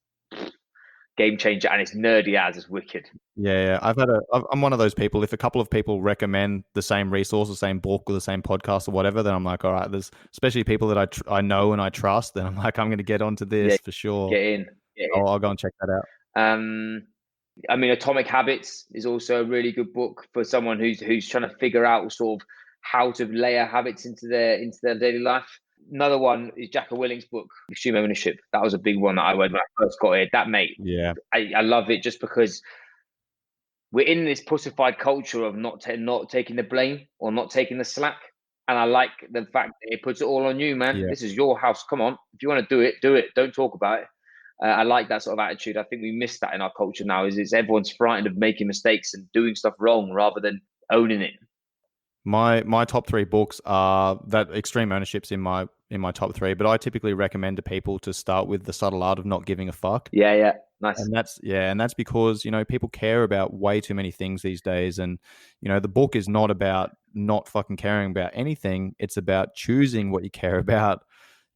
game changer, and it's nerdy as it's wicked. Yeah, I'm one of those people. If a couple of people recommend the same resource, the same book, or the same podcast or whatever, then I'm like, all right. There's especially people that I know and I trust. Then I'm like, I'm going to get onto this for sure. Get in. I'll go and check that out. I mean, Atomic Habits is also a really good book for someone who's trying to figure out sort of how to layer habits into their daily life. Another one is Jacko Willing's book, Extreme Ownership. That was a big one that I read when I first got it. That, mate, Yeah, I love it, just because we're in this pussified culture of not taking the blame or not taking the slack. And I like the fact that it puts it all on you, man. yeah. This is your house. Come on. If you want to do it, do it. Don't talk about it. I like that sort of attitude. I think we miss that in our culture now. Is everyone's frightened of making mistakes and doing stuff wrong rather than owning it. My top 3 books are that Extreme Ownership's in my top 3, but I typically recommend to people to start with The Subtle Art of Not Giving a Fuck. Yeah, nice. And that's because people care about way too many things these days, and the book is not about not fucking caring about anything. It's about choosing what you care about.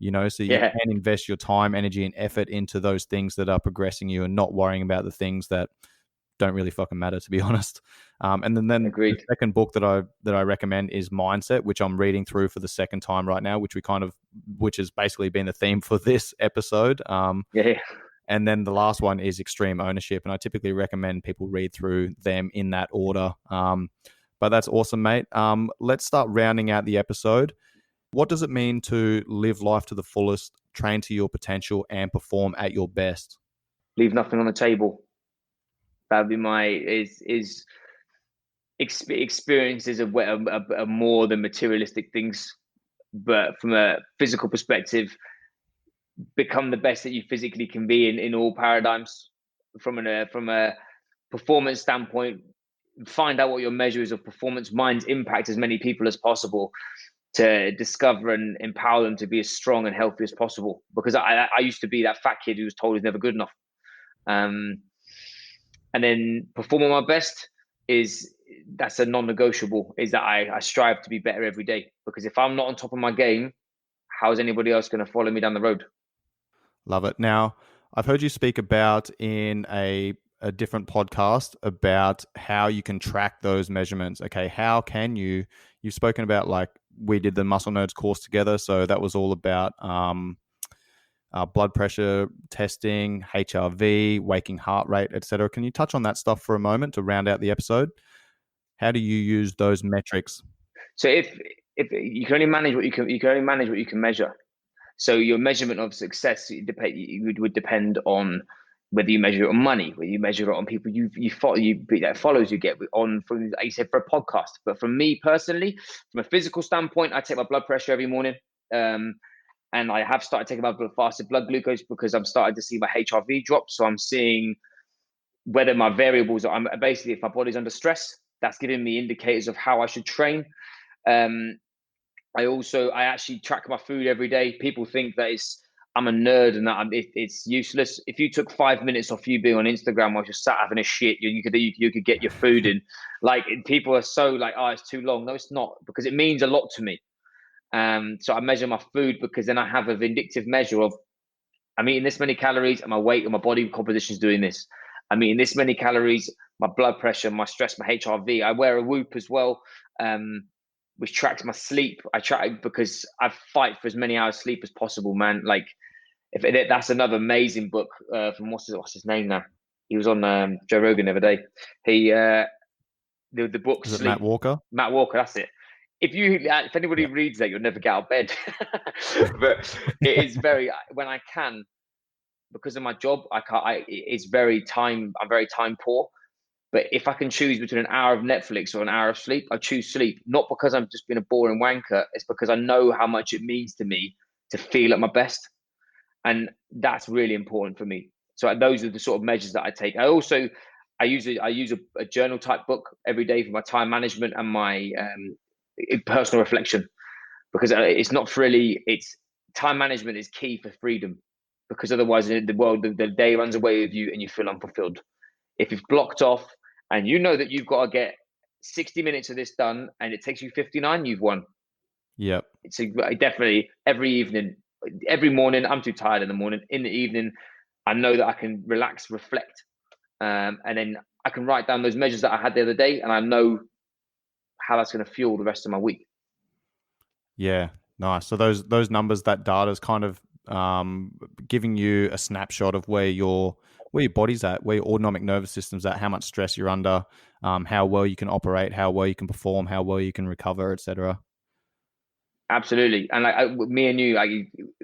So you can invest your time, energy, and effort into those things that are progressing you, and not worrying about the things that don't really fucking matter, to be honest. And then Agreed. The second book that I recommend is Mindset, which I'm reading through for the second time right now, which has basically been the theme for this episode. Yeah. And then the last one is Extreme Ownership, and I typically recommend people read through them in that order. But that's awesome, mate. Let's start rounding out the episode. What does it mean to live life to the fullest, train to your potential, and perform at your best? Leave nothing on the table. That'd be my experiences of more than materialistic things, but from a physical perspective, become the best that you physically can be in all paradigms. From a performance standpoint, find out what your measure is of performance. Mine's impact as many people as possible, to discover and empower them to be as strong and healthy as possible. Because I used to be that fat kid who was told he's never good enough. And then perform at my best that's a non-negotiable, is that I strive to be better every day. Because if I'm not on top of my game, how's anybody else going to follow me down the road? Love it. Now, I've heard you speak about in a different podcast about how you can track those measurements. Okay, how can you've spoken about, like, we did the Muscle Nerds course together, so that was all about blood pressure testing, HRV, waking heart rate, etc. Can you touch on that stuff for a moment to round out the episode? How do you use those metrics? So if you can only manage what you can measure. So your measurement of success would depend on whether you measure it on money, whether you measure it on people you follow, that follows you get on, from, like you said, for a podcast. But for me personally, from a physical standpoint, I take my blood pressure every morning. And I have started taking my fasted blood glucose because I'm starting to see my HRV drop. So I'm seeing whether my variables are, basically, if my body's under stress, that's giving me indicators of how I should train. I actually track my food every day. People think that I'm a nerd and that it's useless. If you took 5 minutes off you being on Instagram while you're sat having a shit, you could get your food in. Like, people are so like, oh, it's too long. No, it's not, because it means a lot to me. So I measure my food because then I have a vindictive measure of, I'm eating this many calories and my weight and my body composition is doing this. I'm eating this many calories, my blood pressure, my stress, my HRV. I wear a Whoop as well, which tracks my sleep. I track because I fight for as many hours sleep as possible, man. Like, that's another amazing book from what's his name now? He was on Joe Rogan the other day. The book Is it Sleep. Matt Walker? Matt Walker, that's it. If anybody reads that, you'll never get out of bed. But it is very, when I can, because of my job, it's very time. I'm very time poor. But if I can choose between an hour of Netflix or an hour of sleep, I choose sleep. Not because I'm just being a boring wanker. It's because I know how much it means to me to feel at my best, and that's really important for me. So those are the sort of measures that I take. I use a journal type book every day for my time management and my personal reflection, because it's not really, it's time management is key for freedom, because otherwise the world, the day runs away with you and you feel unfulfilled. If you've blocked off and you know that you've got to get 60 minutes of this done and it takes you 59, you've won. Yep. It's definitely every morning. I'm too tired in the morning. In the evening, I know that I can relax, reflect, and then I can write down those measures that I had the other day, and I know how that's going to fuel the rest of my week. Yeah, nice. So those numbers, that data is kind of giving you a snapshot of where your body's at, where your autonomic nervous system's at, how much stress you're under, how well you can operate, how well you can perform, how well you can recover, etc. Absolutely, and me and you,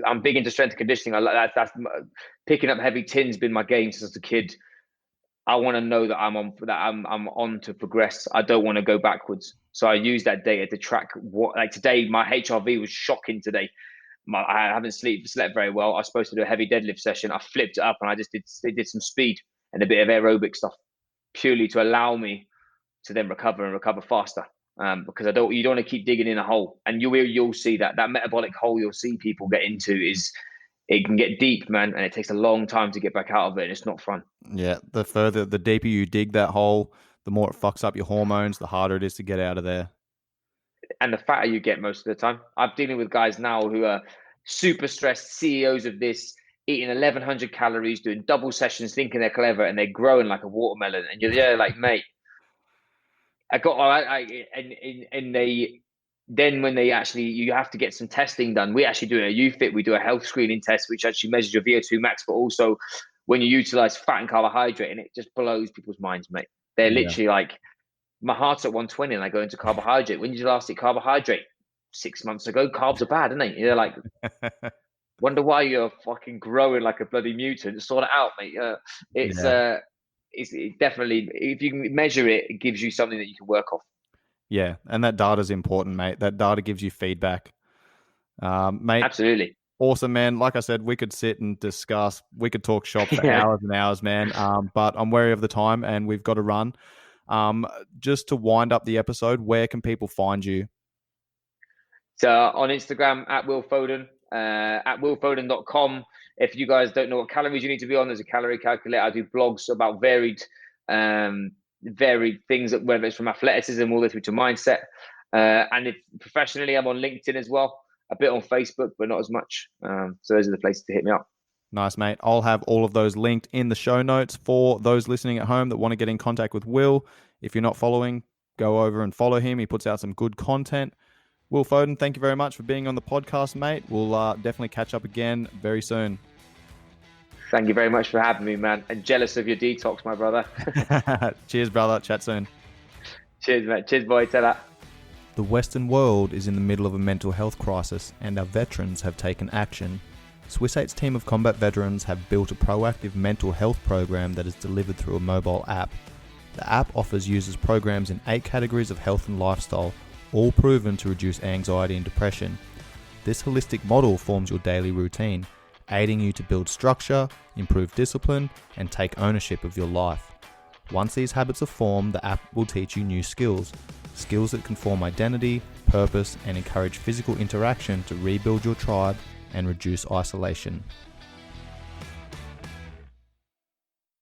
I'm big into strength and conditioning. I like that. That's picking up heavy tins been my game since a kid. I want to know that I'm on to progress. I don't want to go backwards. So I use that data to track what. Like today, my HRV was shocking today. I haven't slept very well. I was supposed to do a heavy deadlift session. I flipped it up and I just did some speed and a bit of aerobic stuff, purely to allow me to then recover faster. Because you don't want to keep digging in a hole, and you'll see that metabolic hole you'll see people get into it can get deep, man, and it takes a long time to get back out of it, and it's not fun. Yeah, the deeper you dig that hole, the more it fucks up your hormones, the harder it is to get out of there. And the fatter you get most of the time. I'm dealing with guys now who are super stressed, CEOs of this, eating 1,100 calories, doing double sessions, thinking they're clever, and they're growing like a watermelon, and you're there like, mate. Then when they actually, you have to get some testing done. We actually do a UFit, we do a health screening test, which actually measures your VO2 max, but also when you utilize fat and carbohydrate, and it just blows people's minds, mate. They're literally like, my heart's at 120 and I go into carbohydrate. When did you last eat carbohydrate? 6 months ago. Carbs are bad, aren't they? You're like, wonder why you're fucking growing like a bloody mutant. Sort it out, mate. It's definitely, if you can measure it, it gives you something that you can work off. Yeah, and that data is important, mate. That data gives you feedback. Mate. Absolutely. Awesome, man. Like I said, we could sit and discuss. We could talk shop for hours and hours, man. But I'm wary of the time and we've got to run. Just to wind up the episode, where can people find you? So on Instagram, at Will Foden, at willfoden.com. If you guys don't know what calories you need to be on, there's a calorie calculator. I do blogs about varied things, whether it's from athleticism all the way through to mindset. And if professionally, I'm on LinkedIn as well, a bit on Facebook, but not as much. So those are the places to hit me up. Nice, mate. I'll have all of those linked in the show notes for those listening at home that want to get in contact with Will. If you're not following, go over and follow him. He puts out some good content. Will Foden, thank you very much for being on the podcast, mate. We'll definitely catch up again very soon. Thank you very much for having me, man. And jealous of your detox, my brother. Cheers, brother. Chat soon. Cheers, mate. Cheers, boy. Ta-ra. The Western world is in the middle of a mental health crisis, and our veterans have taken action. Swiss8's team of combat veterans have built a proactive mental health program that is delivered through a mobile app. The app offers users programs in 8 categories of health and lifestyle, all proven to reduce anxiety and depression. This holistic model forms your daily routine, aiding you to build structure, improve discipline, and take ownership of your life. Once these habits are formed, the app will teach you new skills that can form identity, purpose, and encourage physical interaction to rebuild your tribe and reduce isolation.